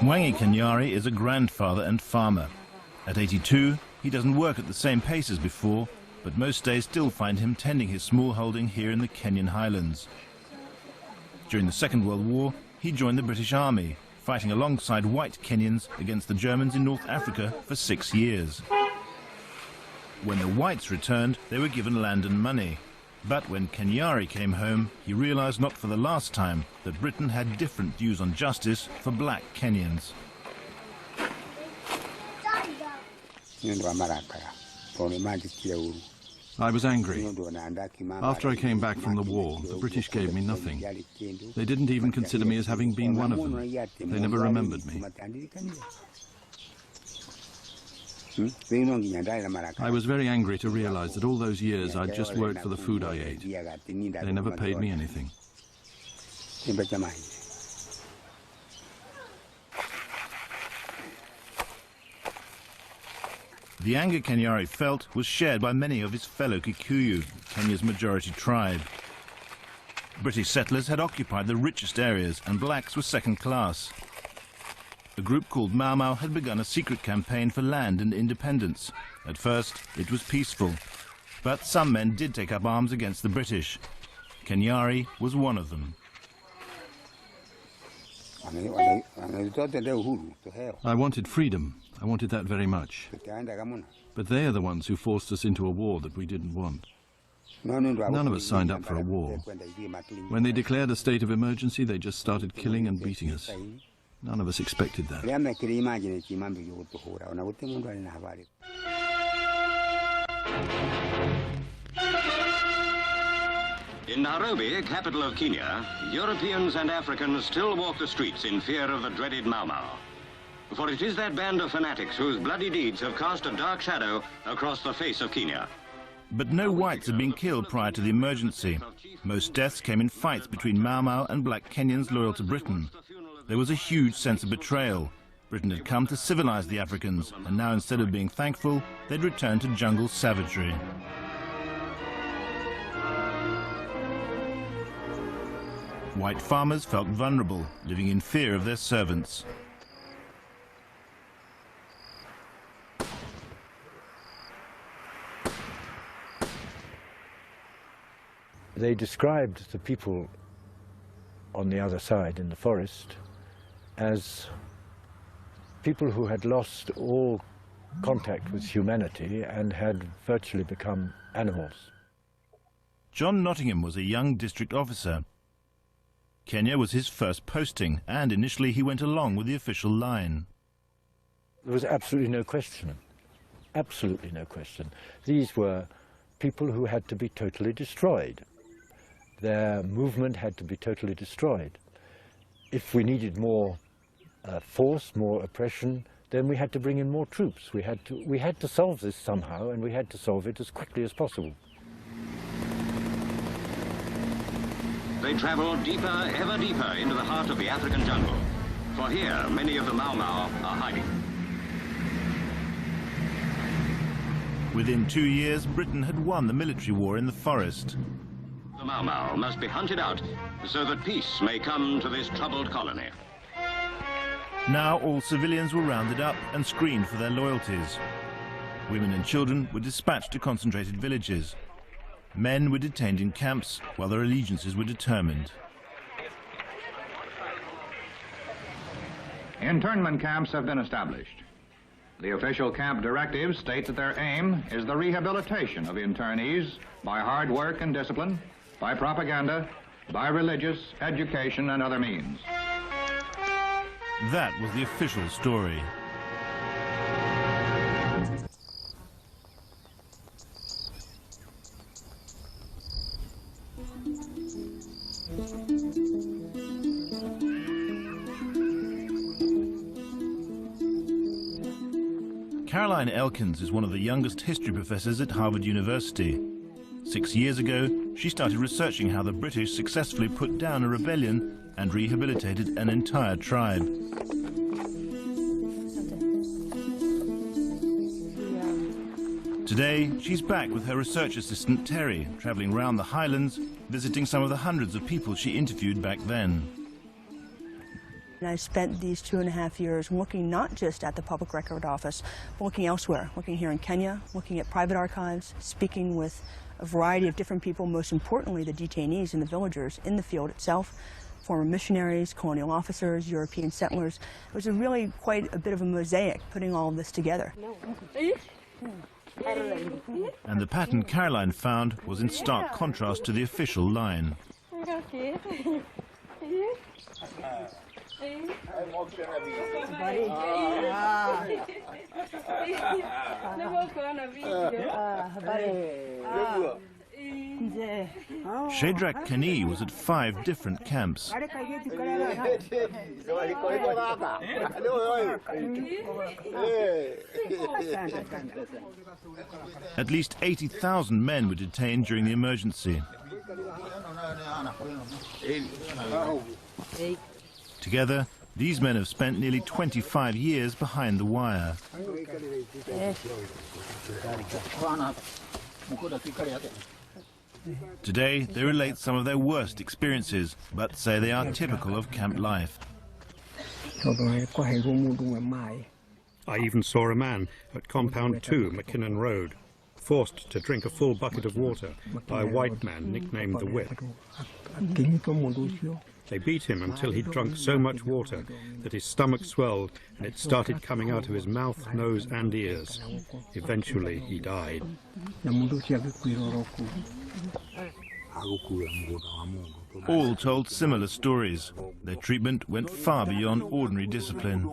Mwangi Kenyari is a grandfather and farmer. At 82, he doesn't work at the same pace as before, but most days still find him tending his small holding here in the Kenyan highlands. During the Second World War, he joined the British Army, fighting alongside white Kenyans against the Germans in North Africa for 6 years. When the whites returned, they were given land and money. But when Kenyari came home, he realized not for the last time that Britain had different views on justice for black Kenyans. I was angry. After I came back from the war, the British gave me nothing. They didn't even consider me as having been one of them. They never remembered me. I was very angry to realize that all those years I'd just worked for the food I ate. They never paid me anything. The anger Kenyari felt was shared by many of his fellow Kikuyu, Kenya's majority tribe. British settlers had occupied the richest areas and blacks were second class. A group called Mau Mau had begun a secret campaign for land and independence. At first, it was peaceful, but some men did take up arms against the British. Kenyari was one of them. I wanted freedom. I wanted that very much. But they are the ones who forced us into a war that we didn't want. None of us signed up for a war. When they declared a state of emergency, they just started killing and beating us. None of us expected that. In Nairobi, capital of Kenya, Europeans and Africans still walk the streets in fear of the dreaded Mau Mau. For it is that band of fanatics whose bloody deeds have cast a dark shadow across the face of Kenya. But no whites had been killed prior to the emergency. Most deaths came in fights between Mau Mau and black Kenyans loyal to Britain. There was a huge sense of betrayal. Britain had come to civilize the Africans, and now instead of being thankful, they'd returned to jungle savagery. White farmers felt vulnerable, living in fear of their servants. They described the people on the other side in the forest as people who had lost all contact with humanity and had virtually become animals. John Nottingham was a young district officer. Kenya was his first posting, and initially he went along with the official line. There was absolutely no question. Absolutely no question. These were people who had to be totally destroyed. Their movement had to be totally destroyed. If we needed more force, more oppression, then we had to bring in more troops. We had to solve this somehow, and we had to solve it as quickly as possible. They travel deeper, ever deeper into the heart of the African jungle. For here, many of the Mau Mau are hiding. Within 2 years, Britain had won the military war in the forest. The Mau Mau must be hunted out so that peace may come to this troubled colony. Now all civilians were rounded up and screened for their loyalties. Women and children were dispatched to concentrated villages. Men were detained in camps while their allegiances were determined. Internment camps have been established. The official camp directives state that their aim is the rehabilitation of internees by hard work and discipline, by propaganda, by religious, education, and other means. That was the official story. Caroline Elkins is one of the youngest history professors at Harvard University. 6 years ago, she started researching how the British successfully put down a rebellion and rehabilitated an entire tribe. Today, she's back with her research assistant Terry, travelling round the Highlands, visiting some of the hundreds of people she interviewed back then. I spent these 2.5 years looking not just at the Public Record Office, but looking elsewhere, looking here in Kenya, looking at private archives, speaking with a variety of different people, most importantly the detainees and the villagers in the field itself, former missionaries, colonial officers, European settlers. It was really quite a bit of a mosaic putting all of this together. And the pattern Caroline found was in stark contrast to the official line. Shadrach Kani was at 5 different camps. At least 80,000 men were detained during the emergency. Together, these men have spent nearly 25 years behind the wire. Today, they relate some of their worst experiences, but say they are typical of camp life. I even saw a man at Compound 2, McKinnon Road, forced to drink a full bucket of water by a white man nicknamed the Whip. They beat him until he'd drunk so much water that his stomach swelled and it started coming out of his mouth, nose and ears. Eventually he died. All told similar stories. Their treatment went far beyond ordinary discipline.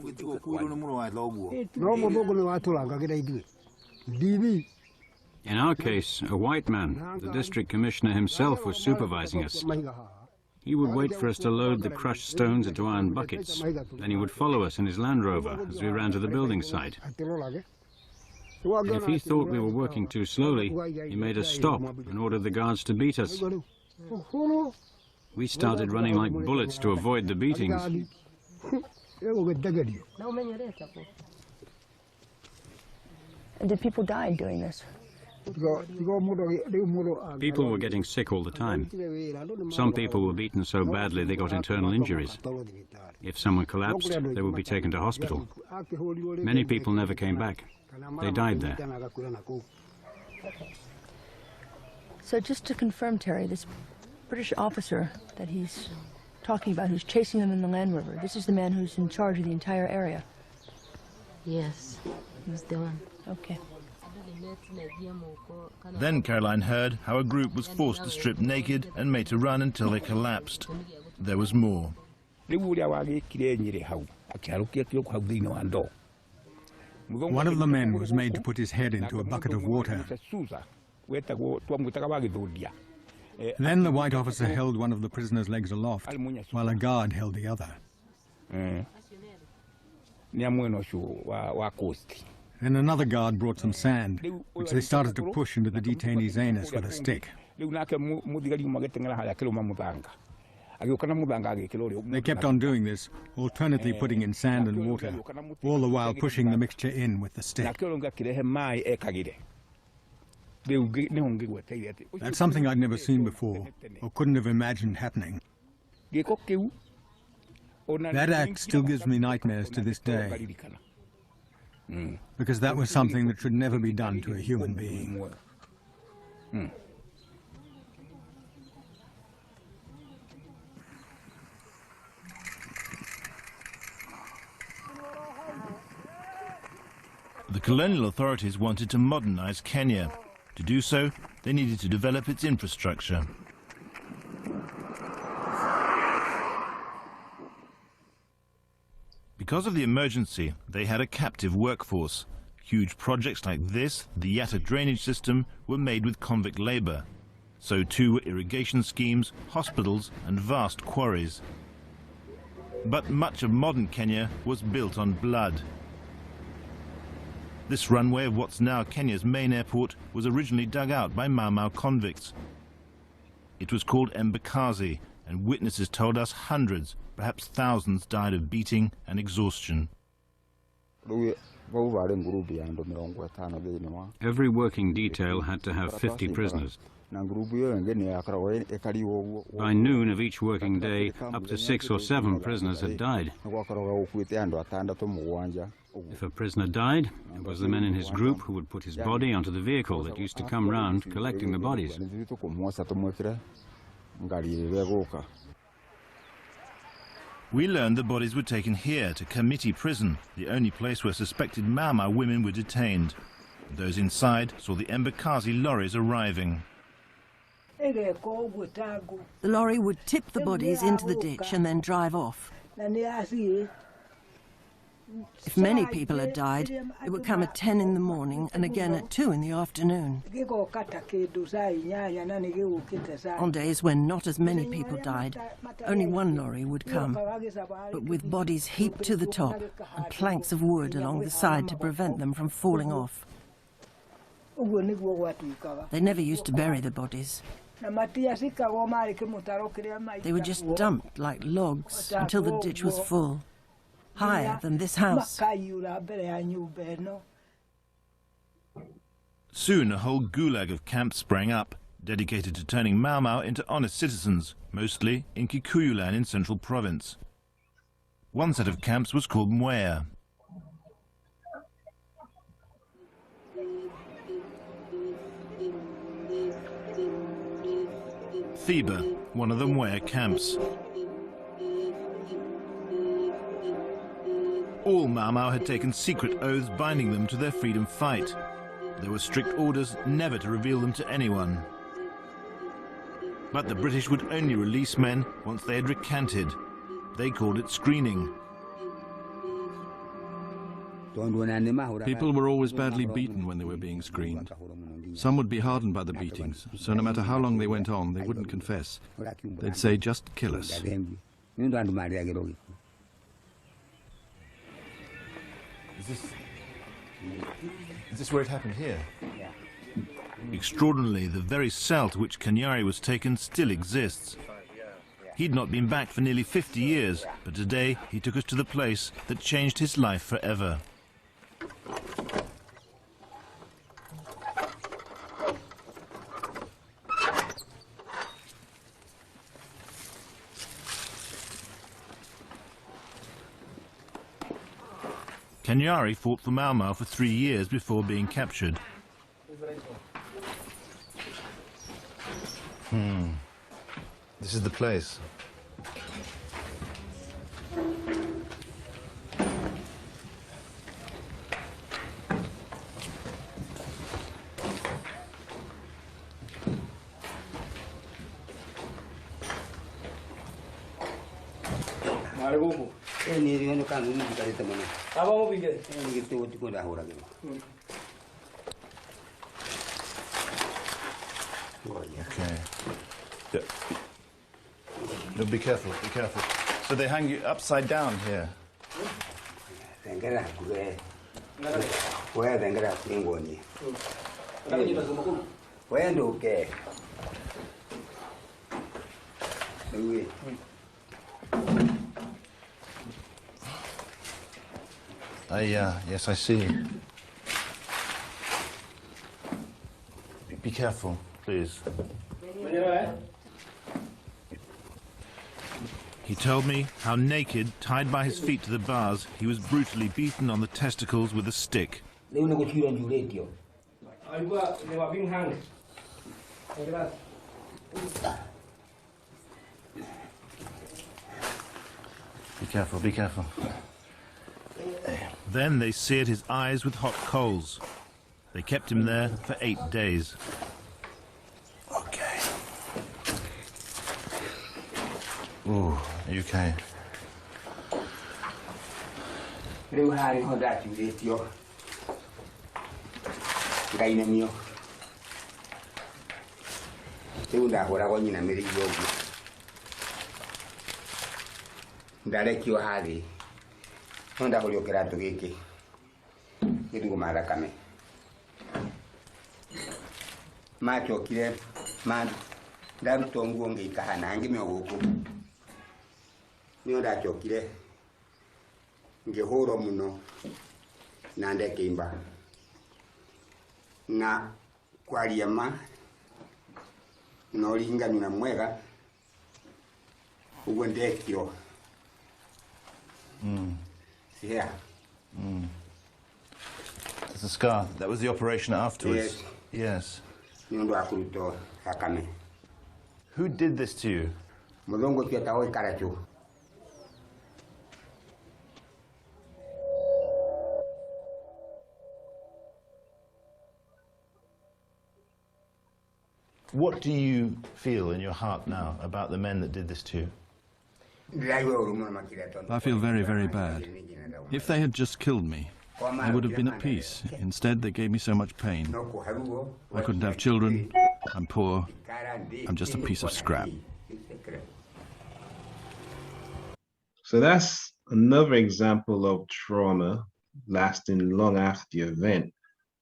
In our case, a white man, the district commissioner himself, was supervising us. He would wait for us to load the crushed stones into iron buckets. Then he would follow us in his Land Rover as we ran to the building site. And if he thought we were working too slowly, he made us stop and ordered the guards to beat us. We started running like bullets to avoid the beatings. And did people die doing this? People were getting sick all the time. Some people were beaten so badly they got internal injuries. If someone collapsed, they would be taken to hospital. Many people never came back. They died there. So just to confirm, Terry, this British officer that he's talking about, who's chasing them in the Land River, this is the man who's in charge of the entire area? Yes, he's the one. Okay. Then Caroline heard how a group was forced to strip naked and made to run until they collapsed. There was more. One of the men was made to put his head into a bucket of water. Then the white officer held one of the prisoner's legs aloft, while a guard held the other. Then another guard brought some sand, which they started to push into the detainee's anus with a stick. They kept on doing this, alternately putting in sand and water, all the while pushing the mixture in with the stick. That's something I'd never seen before, or couldn't have imagined happening. That act still gives me nightmares to this day, because that was something that should never be done to a human being. The colonial authorities wanted to modernize Kenya. To do so, they needed to develop its infrastructure. Because of the emergency, they had a captive workforce. Huge projects like this, the Yatta drainage system, were made with convict labor. So too were irrigation schemes, hospitals, and vast quarries. But much of modern Kenya was built on blood. This runway of what's now Kenya's main airport was originally dug out by Mau Mau convicts. It was called Embakazi, and witnesses told us hundreds, perhaps thousands, died of beating and exhaustion. Every working detail had to have 50 prisoners. By noon of each working day, up to 6 or 7 prisoners had died. If a prisoner died, it was the men in his group who would put his body onto the vehicle that used to come round collecting the bodies. We learned the bodies were taken here to Kamati prison, the only place where suspected Mau Mau women were detained. Those inside saw the Embakazi lorries arriving. The lorry would tip the bodies into the ditch and then drive off. If many people had died, it would come at 10 in the morning and again at 2 in the afternoon. On days when not as many people died, only one lorry would come, but with bodies heaped to the top and planks of wood along the side to prevent them from falling off. They never used to bury the bodies. They were just dumped like logs until the ditch was full. Higher than this house. Soon a whole gulag of camps sprang up, dedicated to turning Mau Mau into honest citizens, mostly in Kikuyuland in Central Province. One set of camps was called Mwea. Theba, one of the Mwea camps. All Mau Mau had taken secret oaths binding them to their freedom fight. There were strict orders never to reveal them to anyone. But the British would only release men once they had recanted. They called it screening. People were always badly beaten when they were being screened. Some would be hardened by the beatings, so no matter how long they went on, they wouldn't confess. They'd say, "Just kill us." Is this where it happened here? Extraordinarily, the very cell to which Kenyari was taken still exists. He'd not been back for nearly 50 years, but today he took us to the place that changed his life forever. Kenyari fought for Mau Mau for 3 years before being captured. This is the place. Okay. No, be careful, be careful. So they hang you upside down here? Yes, I see. Be careful, please. He told me how naked, tied by his feet to the bars, he was brutally beaten on the testicles with a stick. Be careful, be careful. Then they seared his eyes with hot coals. They kept him there for 8 days. Okay. Ooh, are you okay? Machokire man ndarutongo ngikaha nange myoguku niyo ndachokire ngehoro muno nande kimba na kwaliama nolinga nuna mwega ugondekyo Yeah. There's a scar. That was the operation afterwards. Yes. Who did this to you? What do you feel in your heart now about the men that did this to you? I feel very, very bad. If they had just killed me, I would have been at peace. Instead, they gave me so much pain. I couldn't have children. I'm poor. I'm just a piece of scrap. So that's another example of trauma lasting long after the event.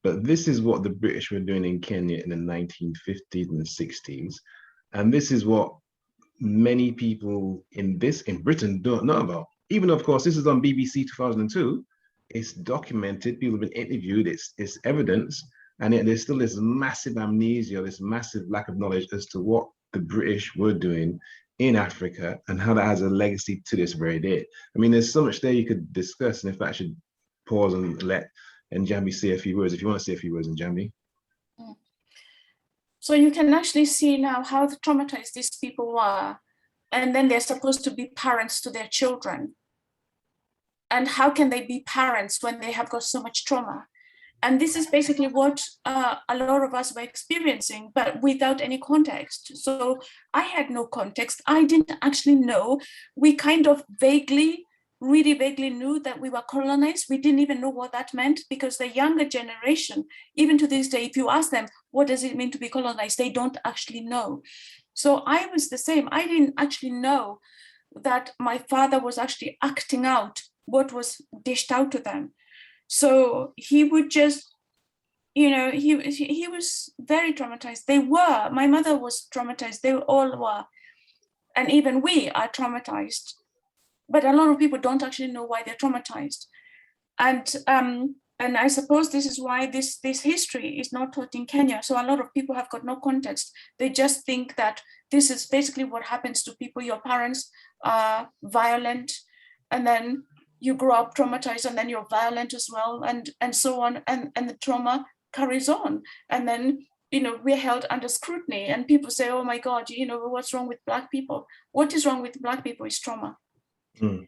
But this is what the British were doing in Kenya in the 1950s and 60s. And this is what many people in Britain don't know about. Even, of course, this is on BBC 2002. It's documented, people have been interviewed, it's evidence, and yet there's still this massive amnesia, this massive lack of knowledge as to what the British were doing in Africa and how that has a legacy to this very day. I mean, there's so much there you could discuss, and if I should pause and let Njambi say a few words, if you want to say a few words, Njambi. So you can actually see now how traumatized these people were, and then they're supposed to be parents to their children. And how can they be parents when they have got so much trauma? And this is basically what a lot of us were experiencing, but without any context. So I had no context. I didn't actually know. We kind of really vaguely knew that we were colonized. We didn't even know what that meant, because the younger generation, even to this day, if you ask them, what does it mean to be colonized? They don't actually know. So I was the same. I didn't actually know that my father was actually acting out what was dished out to them. So he would just, he was very traumatized. My mother was traumatized. They all were. And even we are traumatized. But a lot of people don't actually know why they're traumatized. And I suppose this is why this history is not taught in Kenya. So a lot of people have got no context. They just think that this is basically what happens to people. Your parents are violent, and then you grow up traumatized, and then you're violent as well, and so on, and the trauma carries on. And then, you know, we're held under scrutiny, and people say, oh my God, you know, what's wrong with Black people? What is wrong with Black people is trauma. Mm.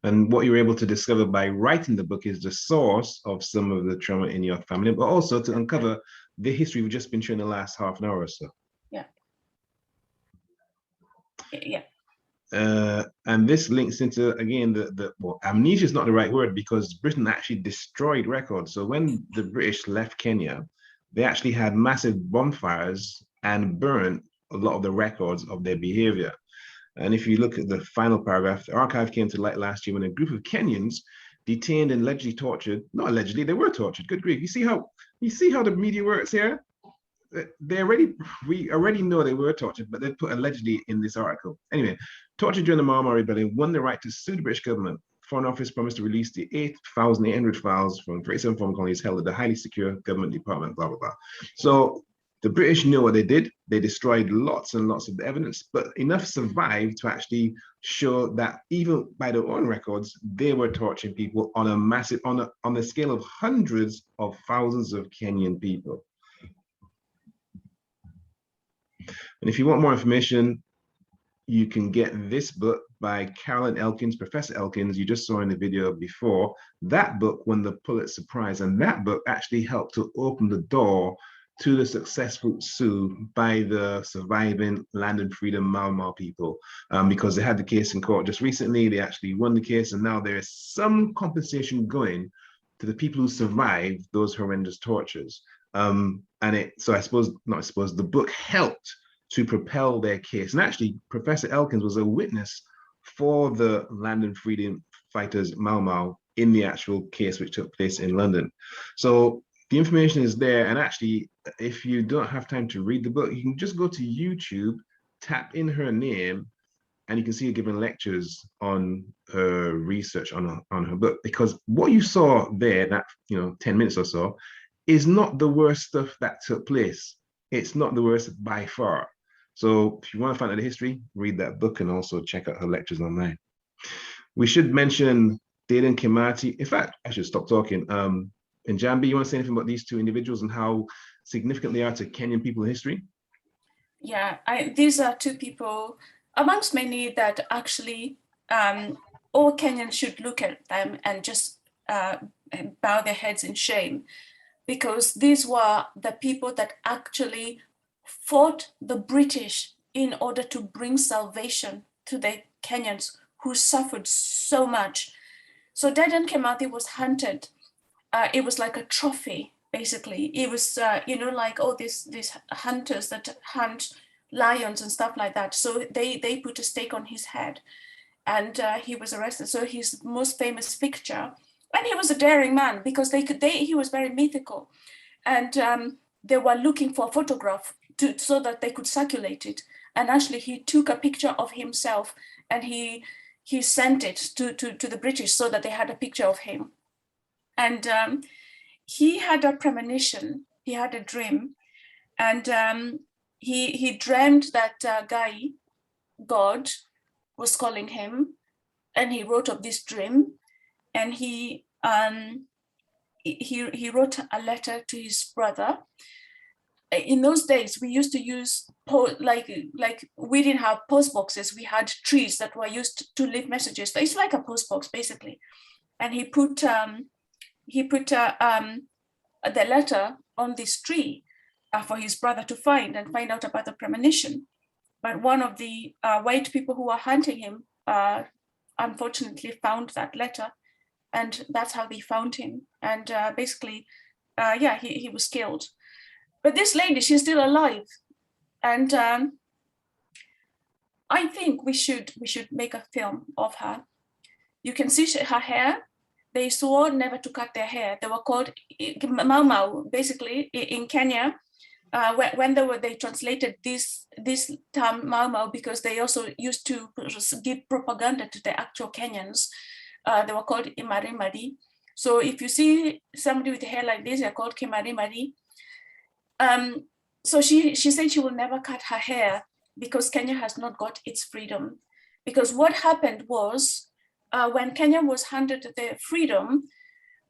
And what you were able to discover by writing the book is the source of some of the trauma in your family, but also to uncover the history we've just been through in the last half an hour or so. Yeah. Yeah. And this links into, again, well, amnesia is not the right word, because Britain actually destroyed records. So when the British left Kenya, they actually had massive bonfires and burned a lot of the records of their behavior. And if you look at the final paragraph, the archive came to light last year when a group of Kenyans detained and allegedly tortured, not allegedly, they were tortured, good grief. You see how the media works here? We already know they were tortured, but they put allegedly in this article. Anyway, torture during the Mau Mau rebellion won the right to sue the British government. Foreign Office promised to release the 8,800 files from 37 former colonies held at the highly secure government department, blah, blah, blah. So the British knew what they did. They destroyed lots and lots of the evidence, but enough survived to actually show that even by their own records, they were torturing people on a massive, on the scale of hundreds of thousands of Kenyan people. And if you want more information, you can get this book by Carolyn Elkins, Professor Elkins, you just saw in the video before. That book won the Pulitzer Prize, and that book actually helped to open the door to the successful sue by the surviving land and freedom Mau Mau people, because they had the case in court just recently. They actually won the case, and now there is some compensation going to the people who survived those horrendous tortures. So the book helped to propel their case. And actually, Professor Elkins was a witness for the land and freedom fighters Mau Mau in the actual case which took place in London. So the information is there. And actually, if you don't have time to read the book, you can just go to YouTube, tap in her name, and you can see her giving lectures on her research on her book. Because what you saw there, that 10 minutes or so, is not the worst stuff that took place. It's not the worst by far. So if you want to find out the history, read that book and also check out her lectures online. We should mention Dalen Kamati. In fact, I should stop talking. Njambi, you want to say anything about these two individuals and how significant they are to Kenyan people in history? Yeah, these are two people amongst many that actually all Kenyans should look at them and just bow their heads in shame, because these were the people that actually fought the British in order to bring salvation to the Kenyans who suffered so much. So Dedan Kimathi was hunted. It was like a trophy, basically. It was, like all these hunters that hunt lions and stuff like that. So they put a stake on his head, and he was arrested. So his most famous picture, and he was a daring man because he was very mythical, and they were looking for a photograph so that they could circulate it. And actually, he took a picture of himself and he sent it to the British so that they had a picture of him. And he had a premonition, he had a dream, and he dreamed that God was calling him, and he wrote of this dream, and he wrote a letter to his brother. In those days, we used to use like we didn't have post boxes. We had trees that were used to leave messages. So it's like a post box basically. And he put the letter on this tree for his brother to find out about the premonition. But one of the white people who were hunting him unfortunately found that letter, and that's how they found him. And basically, he was killed. But this lady, she's still alive, and I think we should make a film of her. You can see her hair. They swore never to cut their hair. They were called Mau Mau, basically in Kenya. When they translated this term Mau Mau, because they also used to give propaganda to the actual Kenyans. They were called Imarimari. So if you see somebody with hair like this, they're called Kimarimari. So she said she will never cut her hair because Kenya has not got its freedom. Because what happened was when Kenya was handed the freedom,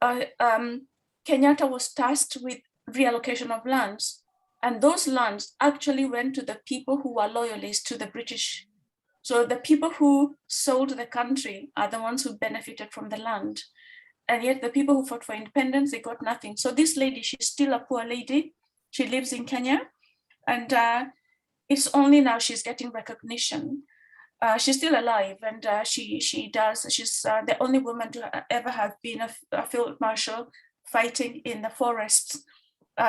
Kenyatta was tasked with reallocation of lands. And those lands actually went to the people who were loyalists to the British. So the people who sold the country are the ones who benefited from the land. And yet the people who fought for independence, they got nothing. So this lady, she's still a poor lady. She lives in Kenya. And it's only now she's getting recognition. She's still alive, and she's the only woman to ever have been a field marshal fighting in the forests.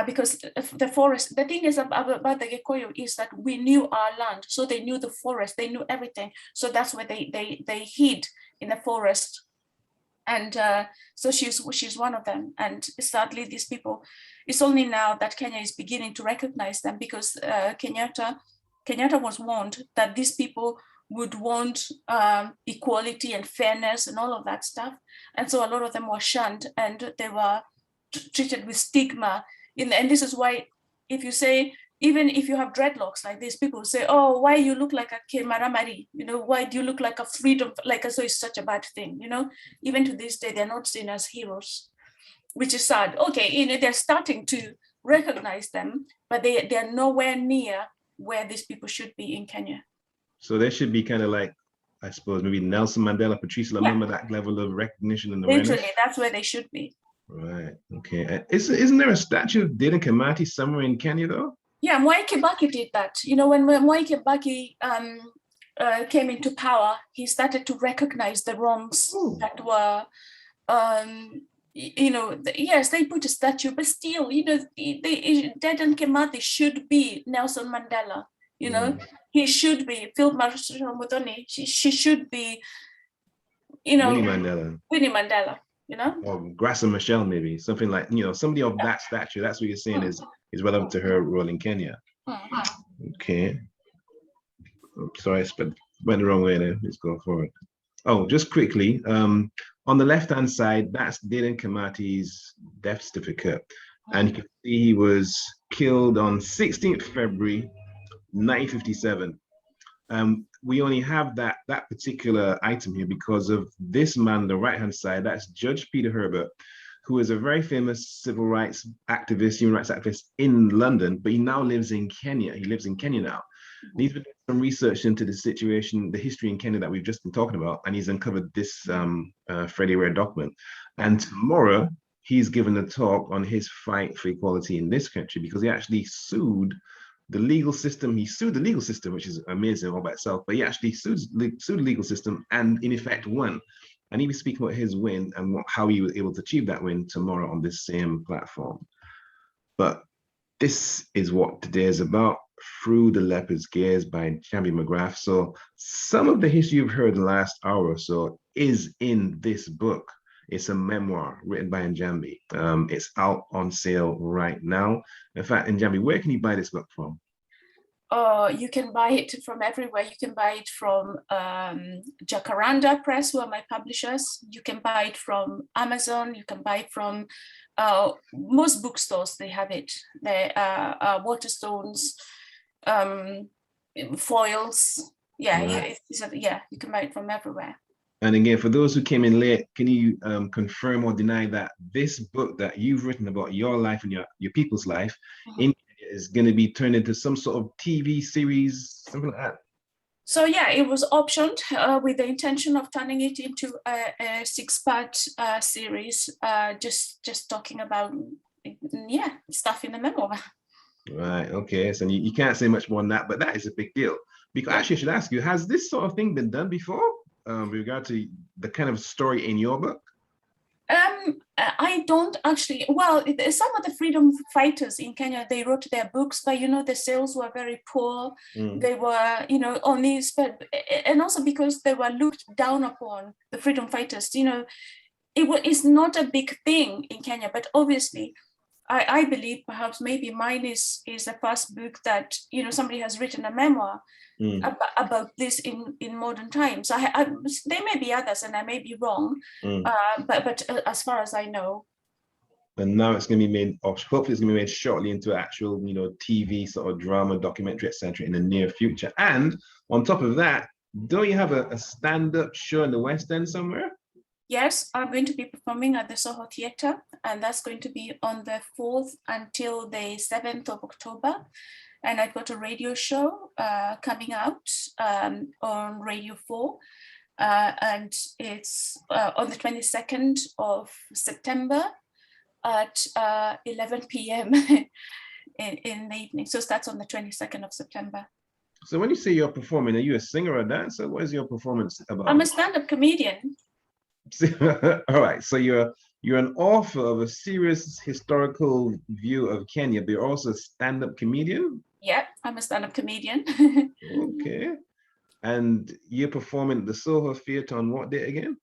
Because the thing is about the Gikuyu is that we knew our land, so they knew the forest, they knew everything. So that's where they hid in the forest. And so she's one of them. And sadly, these people, it's only now that Kenya is beginning to recognize them, because Kenyatta was warned that these people would want equality and fairness and all of that stuff. And so a lot of them were shunned and they were treated with stigma. And this is why, if you say, even if you have dreadlocks like this, people say, oh, why you look like a Kemaramari? You know, why do you look like a freedom, like as though it's such a bad thing, you know? Even to this day, they're not seen as heroes, which is sad. Okay, you know, they're starting to recognize them, but they're nowhere near where these people should be in Kenya. So they should be kind of like, I suppose, maybe Nelson Mandela, Patrice Lumumba, that level of recognition and awareness. Literally, that's where they should be. Right. Okay. Isn't there a statue of Dedan Kamati somewhere in Kenya, though? Yeah, Mwai Kibaki did that. You know, when Mwai Kibaki came into power, he started to recognize the wrongs that were, you know, yes, they put a statue, but still, you know, Dedan Kamati should be Nelson Mandela. You know, he should be Field Marshal Muthoni. She should be, you know, Winnie Mandela. You know, or Graça Machel, maybe something like, you know, somebody of that stature. That's what you're saying is relevant to her role in Kenya. Okay. Oh, sorry, I went the wrong way there. Let's go forward. Oh, just quickly, on the left-hand side, that's Dedan Kamati's death certificate. And you can see he was killed on 16th February, 1957. We only have that particular item here because of this man on the right-hand side. That's Judge Peter Herbert, who is a very famous civil rights activist, human rights activist in London, but he now lives in Kenya. He lives in Kenya now. And he's been doing some research into the situation, the history in Kenya that we've just been talking about, and he's uncovered this Freddie Ware document. And tomorrow, he's given a talk on his fight for equality in this country, because he actually sued the legal system. He sued the legal system, which is amazing all by itself, but he actually sued the legal system and in effect won. And he was speaking about his win and how he was able to achieve that win tomorrow on this same platform. But this is what today is about, Through the Leopards Gaze by Njambi Mcgrath. So some of the history you've heard in the last hour or so is in this book. It's a memoir written by Njambi. It's out on sale right now. In fact, Njambi, where can you buy this book from? You can buy it from everywhere. You can buy it from Jacaranda Press, who are my publishers. You can buy it from Amazon. You can buy it from most bookstores. They have it. They Waterstones, Foils. Yeah, right. You can buy it from everywhere. And again, for those who came in late, can you confirm or deny that this book that you've written about your life and your people's life in Kenya is going to be turned into some sort of TV series, something like that? So yeah, it was optioned with the intention of turning it into a 6-part series, just talking about stuff in the memoir. Right. Okay. So you can't say much more than that, but that is a big deal. Because actually, I should ask you: has this sort of thing been done before? With regard to the kind of story in your book? I don't actually. Well, some of the freedom fighters in Kenya, they wrote their books, but the sales were very poor. They were, only and also because they were looked down upon, the freedom fighters. It's not a big thing in Kenya, but obviously, I believe perhaps maybe mine is the first book that somebody has written a memoir about this in modern times. There may be others, and I may be wrong, but as far as I know. And now it's going to be made, or hopefully it's going to be made shortly into actual, TV sort of drama, documentary, etc. in the near future. And on top of that, don't you have a stand-up show in the West End somewhere? Yes, I'm going to be performing at the Soho Theatre, and that's going to be on the 4th until the 7th of October. And I've got a radio show coming out on Radio 4, and it's on the 22nd of September at 11 p.m. in the evening. So it starts on the 22nd of September. So when you say you're performing, are you a singer or a dancer? What is your performance about? I'm a stand-up comedian. All right, so you're an author of a serious historical view of Kenya, but you're also a stand-up comedian? Yeah, I'm a stand-up comedian. Okay. And you're performing at the Soho Theatre on what day again?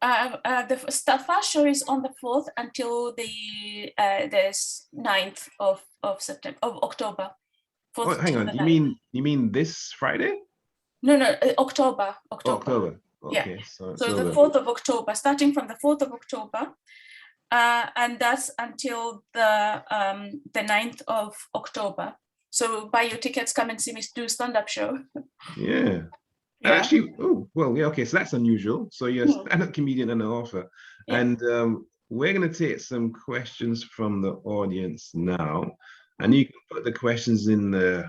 The first show is on the 4th until the 9th of October. Oh, hang on, you mean this Friday? No, October. October. Okay, Yeah. so the 4th of October, starting from the 4th of October, and that's until the 9th of October. So buy your tickets, come and see me do stand-up show. Yeah. Actually, oh, well, yeah, okay, so that's unusual. So you're a stand-up comedian and an author. Yeah. And we're going to take some questions from the audience now. And you can put the questions in the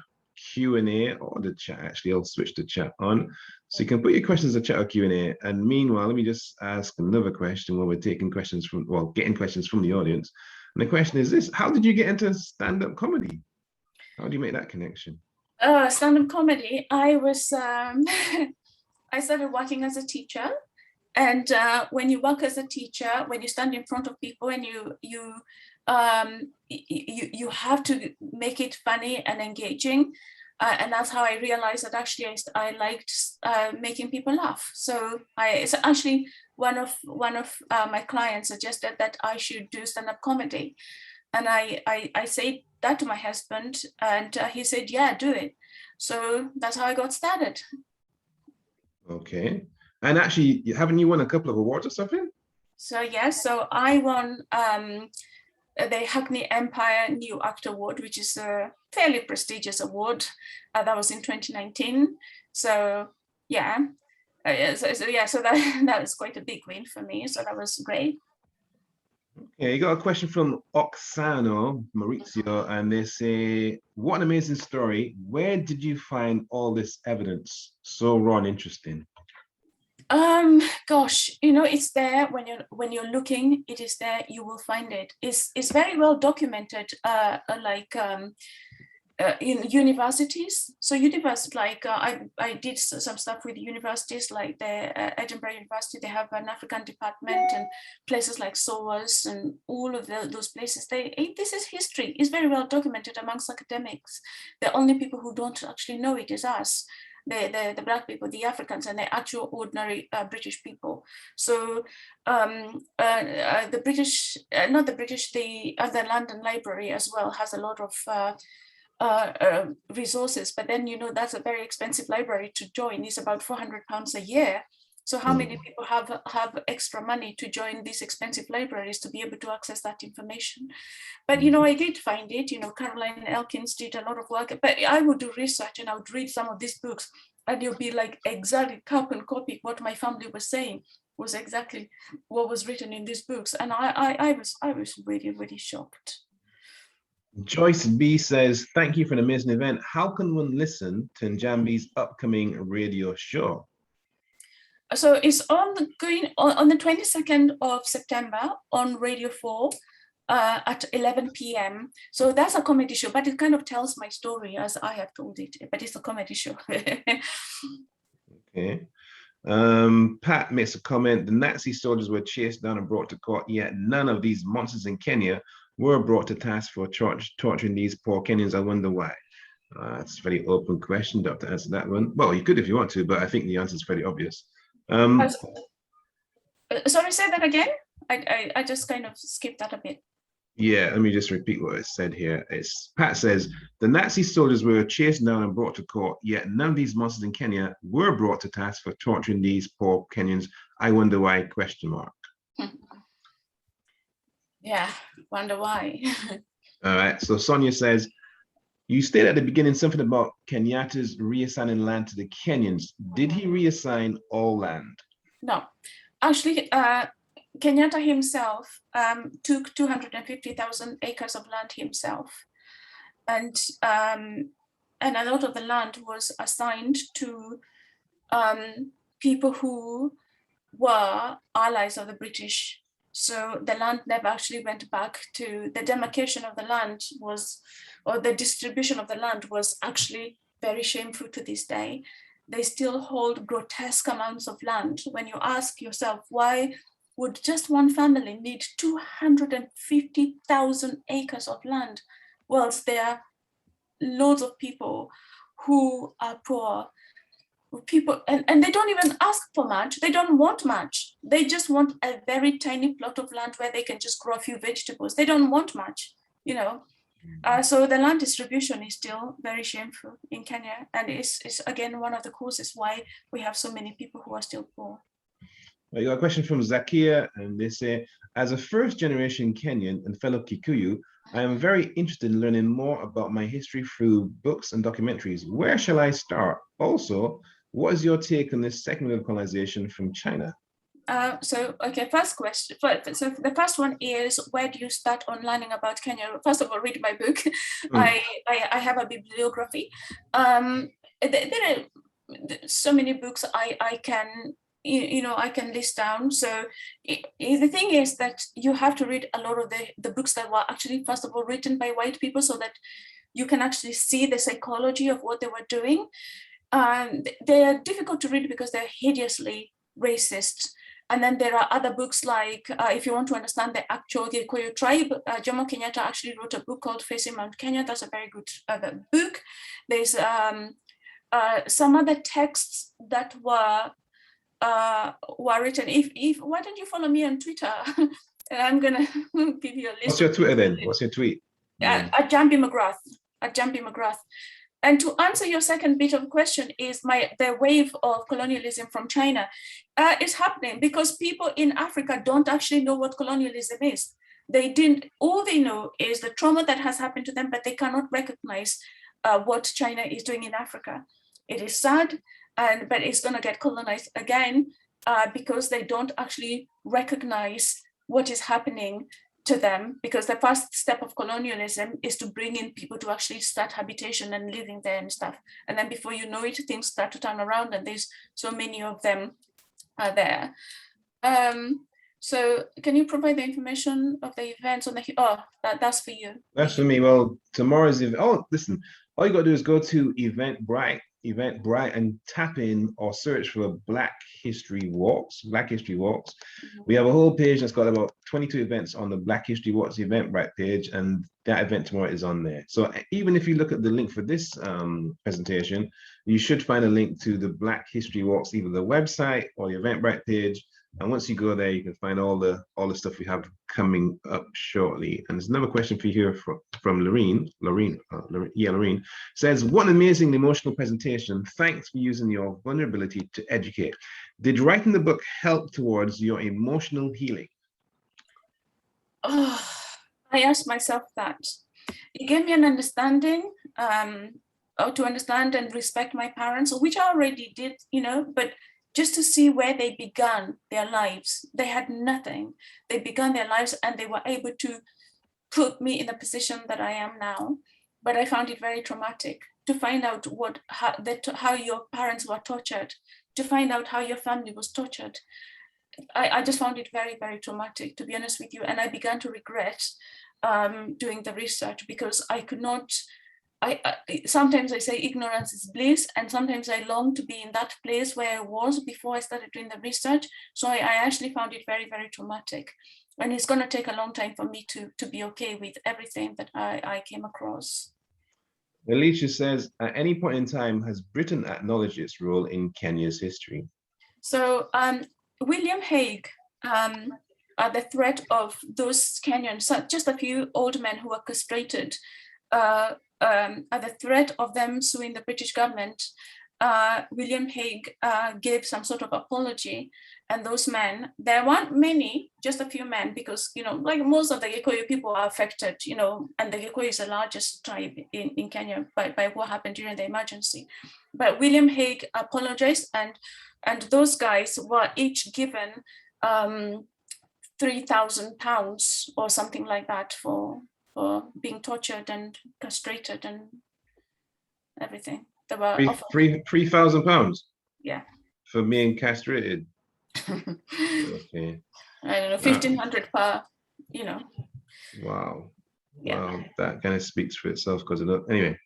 Q&A or the chat. Actually, I'll switch the chat on. So you can put your questions in the chat or Q&A. And meanwhile, let me just ask another question while we're taking questions from, well, getting questions from the audience. And the question is this: how did you get into stand-up comedy? How do you make that connection? Stand-up comedy, I was, I started working as a teacher. And when you work as a teacher, when you stand in front of people and you have to make it funny and engaging. And that's how I realized that actually I liked making people laugh. So it's actually one of my clients suggested that I should do stand-up comedy. And I said that to my husband, and he said, yeah, do it. So that's how I got started. Okay. And actually, haven't you won a couple of awards or something? So yes, so I won the Hackney Empire New Actor Award, which is a fairly prestigious award. That was in 2019. So yeah, so that was quite a big win for me. So that was great. Okay, you got a question from Oksano Maurizio, and they say, what an amazing story. Where did you find all this evidence? So raw and interesting. Gosh, it's there when you're looking. It is there. You will find it. It's very well documented. In universities. So universities, like I did some stuff with universities, like the Edinburgh University. They have an African department, and places like SOAS and all of those places. This is history. It's very well documented amongst academics. The only people who don't actually know it is us. The Black people, the Africans, and the actual ordinary British people. So the British, not the British, the London Library as well has a lot of resources, but then that's a very expensive library to join. It's about £400 a year. So how many people have extra money to join these expensive libraries to be able to access that information? But I did find it. Caroline Elkins did a lot of work, but I would do research and I would read some of these books, and you'll be like exactly carbon copy what my family was saying was exactly what was written in these books, and I was really, really shocked. Joyce B says, thank you for an amazing event. How can one listen to Njambi's upcoming radio show? So it's on the 22nd of September on Radio 4 at 11 p.m. So that's a comedy show, but it kind of tells my story as I have told it, but it's a comedy show. Okay. Pat makes a comment. The Nazi soldiers were chased down and brought to court, yet none of these monsters in Kenya were brought to task for torturing these poor Kenyans. I wonder why. That's a very open question. Don't have to answer that one. Well, you could if you want to, but I think the answer is pretty obvious. Sorry, say that again. I just kind of skipped that a bit. Yeah, let me just repeat what it said here. Pat says, the Nazi soldiers were chased down and brought to court, yet none of these monsters in Kenya were brought to task for torturing these poor Kenyans. I wonder why, ? Yeah, wonder why. All right, so Sonia says, You stated at the beginning something about Kenyatta's reassigning land to the Kenyans. Did he reassign all land? No, actually, Kenyatta himself took 250,000 acres of land himself, and a lot of the land was assigned to people who were allies of the British. So the land never actually went back to the demarcation of the land was, or the distribution of the land was actually very shameful to this day. They still hold grotesque amounts of land. When you ask yourself, why would just one family need 250,000 acres of land, whilst there are loads of people who are poor, people, and they don't even ask for much. They don't want much. They just want a very tiny plot of land where they can just grow a few vegetables. They don't want much, you know. So the land distribution is still very shameful in Kenya, and it's again one of the causes why we have so many people who are still poor. I got a question from Zakia, and they say, as a first-generation Kenyan and fellow Kikuyu, I am very interested in learning more about my history through books and documentaries. Where shall I start? Also, what is your take on this second wave of colonization from China? Okay, first question. So the first one is, where do you start on learning about Kenya? First of all, read my book. I have a bibliography. There are so many books I can, I can list down. So the thing is that you have to read a lot of the books that were actually, first of all, written by white people, so that you can actually see the psychology of what they were doing. They are difficult to read because they're hideously racist. And then there are other books like, if you want to understand the actual Gikuyu tribe, Jomo Kenyatta actually wrote a book called Facing Mount Kenya. That's a very good book. There's some other texts that were written. Why don't you follow me on Twitter? I'm gonna give you a list. What's your Twitter then? What's your tweet? At Njambi Mcgrath. At Njambi Mcgrath. And to answer your second bit of question is the wave of colonialism from China is happening because people in Africa don't actually know what colonialism is. All they know is the trauma that has happened to them, but they cannot recognize what China is doing in Africa. It is sad, but it's gonna get colonized again because they don't actually recognize what is happening to them, because the first step of colonialism is to bring in people to actually start habitation and living there and stuff. And then before you know it, things start to turn around, and there's so many of them are there. So can you provide the information of the events on the, that's for you. That's for me. Well, tomorrow's event, listen, all you gotta do is go to Eventbrite, and tap in or search for Black History Walks. We have a whole page that's got about 22 events on the Black History Walks Eventbrite page, and that event tomorrow is on there. So even if you look at the link for this presentation, you should find a link to the Black History Walks, either the website or the Eventbrite page. And once you go there, you can find all the stuff we have coming up shortly. And there's another question for you here from Lorene. Lorene says, what an amazing emotional presentation. Thanks for using your vulnerability to educate. Did writing the book help towards your emotional healing? I asked myself that. It gave me an understanding, to understand and respect my parents, which I already did, but just to see where they began their lives. They had nothing. They began their lives and they were able to put me in the position that I am now. But I found it very traumatic to find out how your parents were tortured, to find out how your family was tortured. I just found it very, very traumatic, to be honest with you. And I began to regret doing the research, because I could not, sometimes I say ignorance is bliss, and sometimes I long to be in that place where I was before I started doing the research. So I actually found it very, very traumatic. And it's going to take a long time for me to be okay with everything that I came across. Alicia says, at any point in time, has Britain acknowledged its role in Kenya's history? So William Hague, at the threat of those Kenyans, just a few old men who were castrated, at the threat of them suing the British government, William Hague gave some sort of apology, and those men, there weren't many, just a few men, because, you know, like most of the Gikuyu people are affected, you know, and the Gikuyu is the largest tribe in Kenya by what happened during the emergency. But William Hague apologized, and those guys were each given £3,000 or something like that for being tortured and castrated and everything. They were £3,000. Yeah. For being castrated. Okay. I don't know, 1,500 per, you know. Wow. Yeah. Wow, that kind of speaks for itself because of that. Anyway,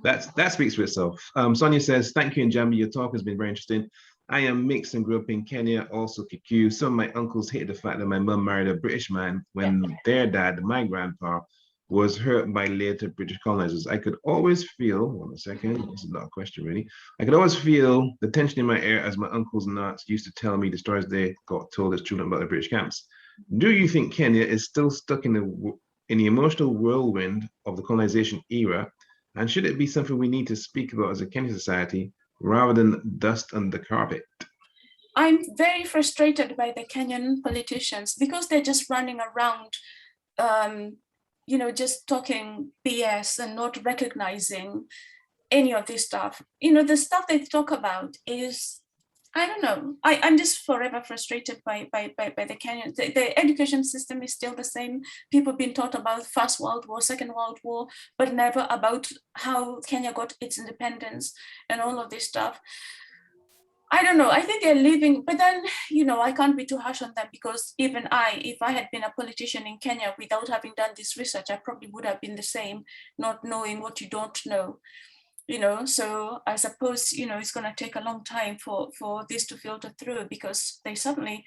that speaks for itself. Sonia says, thank you, Njambi. Your talk has been very interesting. I am mixed and grew up in Kenya, also Kikuyu. Some of my uncles hated the fact that my mum married a British man when their dad, my grandpa, was hurt by later British colonizers. I could always feel, hold on a second, this is not a question really. I could always feel the tension in my air as my uncles and aunts used to tell me the stories they got told as children about the British camps. Do you think Kenya is still stuck in the emotional whirlwind of the colonization era? And should it be something we need to speak about as a Kenyan society rather than dust under the carpet? I'm very frustrated by the Kenyan politicians because they're just running around, you know, just talking BS and not recognizing any of this stuff. You know, the stuff they talk about is, I don't know, I'm just forever frustrated by the Kenyan. The education system is still the same. People being taught about First World War, Second World War, but never about how Kenya got its independence and all of this stuff. I don't know, I think they're living, but then, you know, I can't be too harsh on them because even if I had been a politician in Kenya without having done this research, I probably would have been the same, not knowing what you don't know, you know. So I suppose, you know, it's going to take a long time for this to filter through because they certainly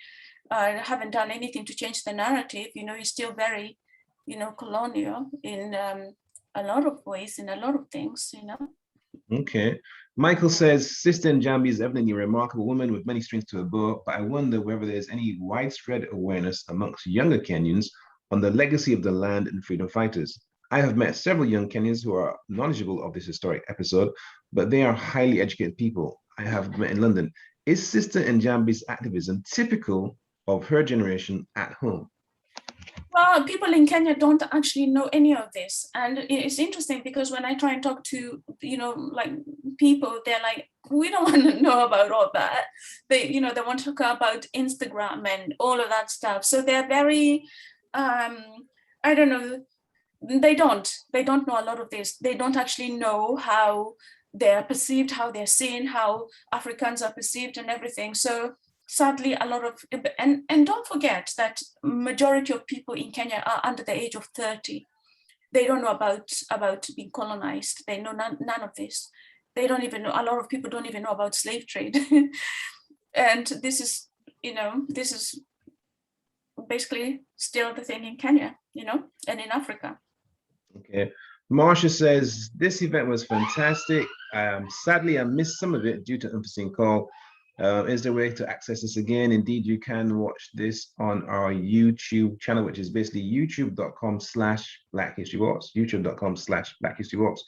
haven't done anything to change the narrative. You know, it's still very, you know, colonial in a lot of ways, in a lot of things, you know. Okay. Michael says, Sister Njambi is evidently a remarkable woman with many strings to her bow, but I wonder whether there's any widespread awareness amongst younger Kenyans on the legacy of the land and freedom fighters. I have met several young Kenyans who are knowledgeable of this historic episode, but they are highly educated people I have met in London. Is Sister Njambi's activism typical of her generation at home? Well, people in Kenya don't actually know any of this. And it's interesting because when I try and talk to, you know, like people, they're like, we don't want to know about all that. They, you know, they want to talk about Instagram and all of that stuff. So they're very, I don't know, they don't know a lot of this. They don't actually know how they're perceived, how they're seen, how Africans are perceived and everything. So sadly, a lot of, and don't forget that majority of people in Kenya are under the age of 30. They don't know about being colonized. They know none of this. They don't even know, a lot of people don't even know about slave trade. And this is, you know, this is basically still the thing in Kenya, you know, and in Africa. Okay. Marsha says, this event was fantastic. Sadly, I missed some of it due to unforeseen call. Is there a way to access this again? Indeed, you can watch this on our YouTube channel, which is basically youtube.com/Black History Walks, youtube.com/Black History Walks.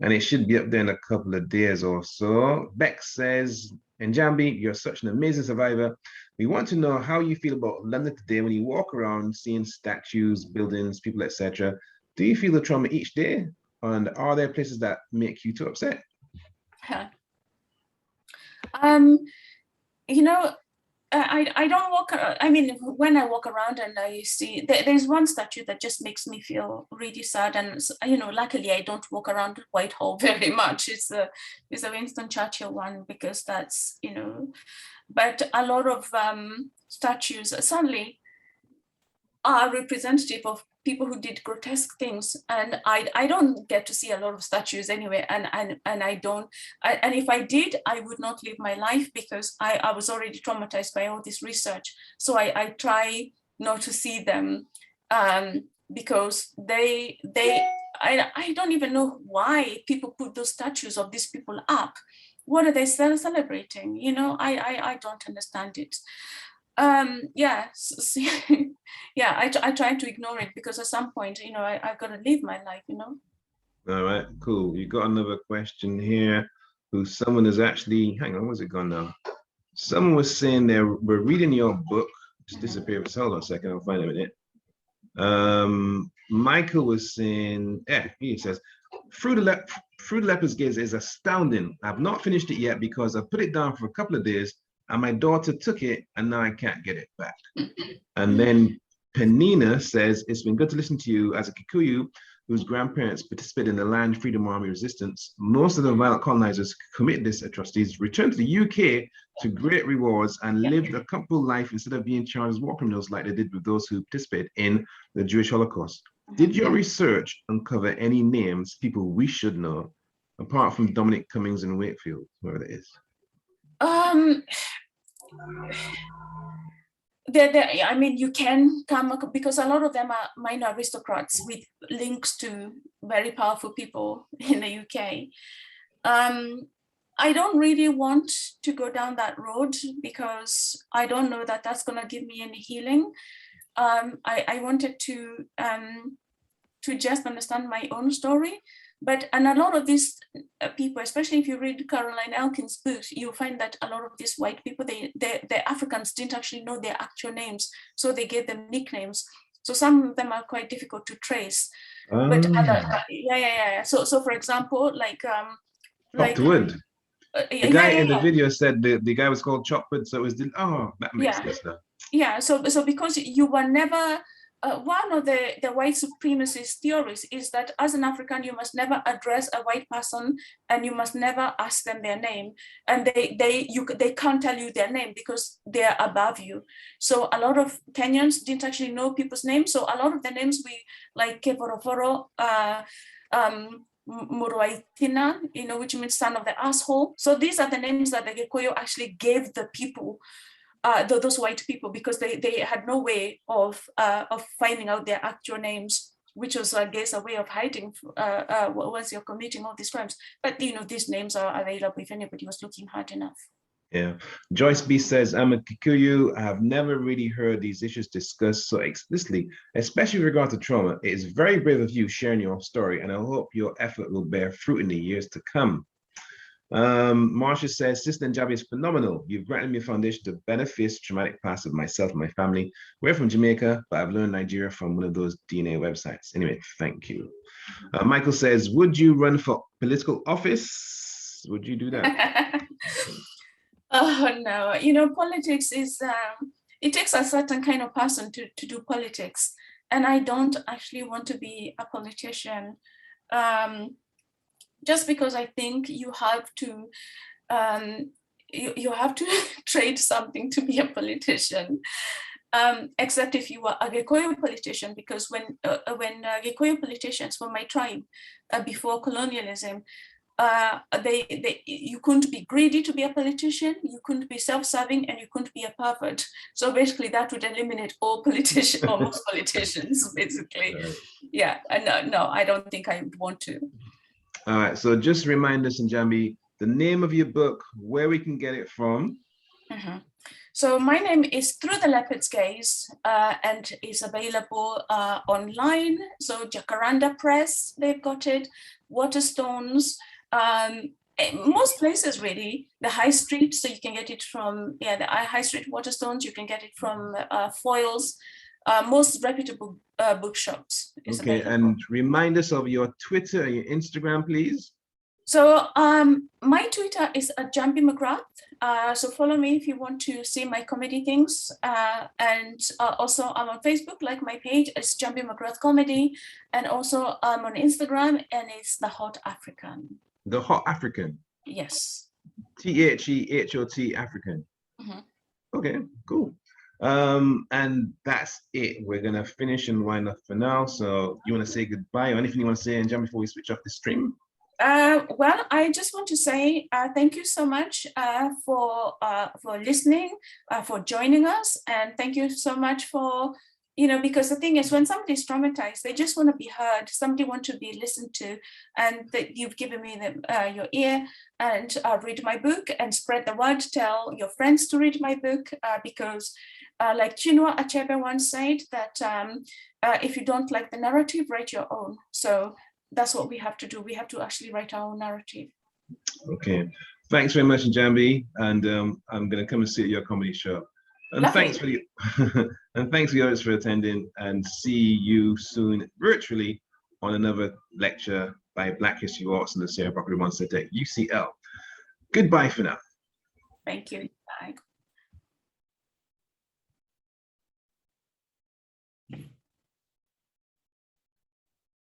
And it should be up there in a couple of days or so. Bex says, Njambi, you're such an amazing survivor. We want to know how you feel about London today when you walk around seeing statues, buildings, people, etc. Do you feel the trauma each day? And are there places that make you too upset? You know, I don't walk, I mean, when I walk around and I see, there's one statue that just makes me feel really sad. And, you know, luckily I don't walk around Whitehall very much. It's the Winston Churchill one because that's, you know, but a lot of statues suddenly are representative of people who did grotesque things, and I don't get to see a lot of statues anyway, and I don't, and if I did, I would not live my life because I was already traumatized by all this research. So I try not to see them because I don't even know why people put those statues of these people up. What are they celebrating? You know, I don't understand it. Yeah, yeah, I try to ignore it because at some point, you know, I've got to live my life, you know. All right, cool. You got another question here. who someone is actually, hang on, where's it gone now? Someone was saying we're reading your book, just disappeared. Hold on a second, I'll find it in a minute. Michael was saying, he says, Through the Leopards Gaze is astounding. I've not finished it yet because I put it down for a couple of days and my daughter took it and now I can't get it back. And then Penina says, it's been good to listen to you as a Kikuyu whose grandparents participated in the Land Freedom Army resistance. Most of the violent colonizers who committed these atrocities returned to the UK to great rewards and lived a comfortable life instead of being charged as war criminals like they did with those who participated in the Jewish Holocaust. Did your research uncover any names, people we should know, apart from Dominic Cummings and Wakefield, whoever it is? I mean, you can come up because a lot of them are minor aristocrats with links to very powerful people in the UK. I don't really want to go down that road because I don't know that that's going to give me any healing. I wanted to just understand my own story. And a lot of these people, especially if you read Caroline Elkins' books, you'll find that a lot of these white people, the Africans didn't actually know their actual names, so they gave them nicknames. So some of them are quite difficult to trace. But So for example, Chopwood. The guy in the video said the guy was called Chopwood, so it was that makes sense now. Yeah. So because you were never. One of the white supremacist theories is that as an African, you must never address a white person and you must never ask them their name. And they can't tell you their name because they're above you. So a lot of Kenyans didn't actually know people's names. So a lot of the names like Kevoroforo, Muruaitina, which means son of the asshole. So these are the names that the Gikuyu actually gave the people, those white people, because they had no way of finding out their actual names, which was, I guess, a way of hiding once you're committing all these crimes. But these names are available if anybody was looking hard enough. Yeah. Joyce B says, I'm a Kikuyu. I have never really heard these issues discussed so explicitly, especially with regard to trauma. It is very brave of you sharing your story, and I hope your effort will bear fruit in the years to come. Marsha says, Sister Njambi is phenomenal. You've granted me a foundation to benefit traumatic past of myself and my family. We're from Jamaica, but I've learned Nigeria from one of those DNA websites. Anyway, thank you. Michael says, would you run for political office? Would you do that? Oh, no. Politics is, it takes a certain kind of person to do politics. And I don't actually want to be a politician. Just because I think you have to trade something to be a politician, except if you are a Gikuyu politician, because when Gikuyu politicians from my tribe before colonialism, you couldn't be greedy to be a politician, you couldn't be self-serving, and you couldn't be a pervert. So basically that would eliminate all politicians, or most politicians, basically. Yeah, and no, I don't think I would want to. All right, so just remind us, Njambi, the name of your book, where we can get it from. So my name is Through the Leopards Gaze, and is available online. So Jacaranda Press, they've got it, Waterstones, most places really, the High Street, so you can get it from, the High Street Waterstones, you can get it from Foyles, most reputable bookshops. Okay, and remind us of your Twitter and your Instagram, please. So my Twitter is Njambi Mcgrath. So follow me if you want to see my comedy things. And also I'm on Facebook, like my page is Njambi Mcgrath Comedy. And also I'm on Instagram, and it's The Hot African. The Hot African? Yes. THEHOT African. Okay, cool. And that's it. We're gonna finish and wind up for now. So you want to say goodbye or anything you want to say, Njambi, before we switch off the stream? Well, I just want to say thank you so much for listening, for joining us, and thank you so much for, because the thing is, when somebody's traumatized, they just want to be heard. Somebody wants to be listened to, and that you've given me your ear, and read my book and spread the word. Tell your friends to read my book, because like Chinua Achebe once said, that if you don't like the narrative, write your own. So that's what we have to do. We have to actually write our own narrative. Okay. Thanks very much, Njambi. And I'm going to come and see your comedy show. And Lovely. thanks for the and thanks to the audience for attending, and see you soon virtually on another lecture by Black History Arts and the Sierra Property Monster at UCL. Goodbye for now. Thank you. Bye.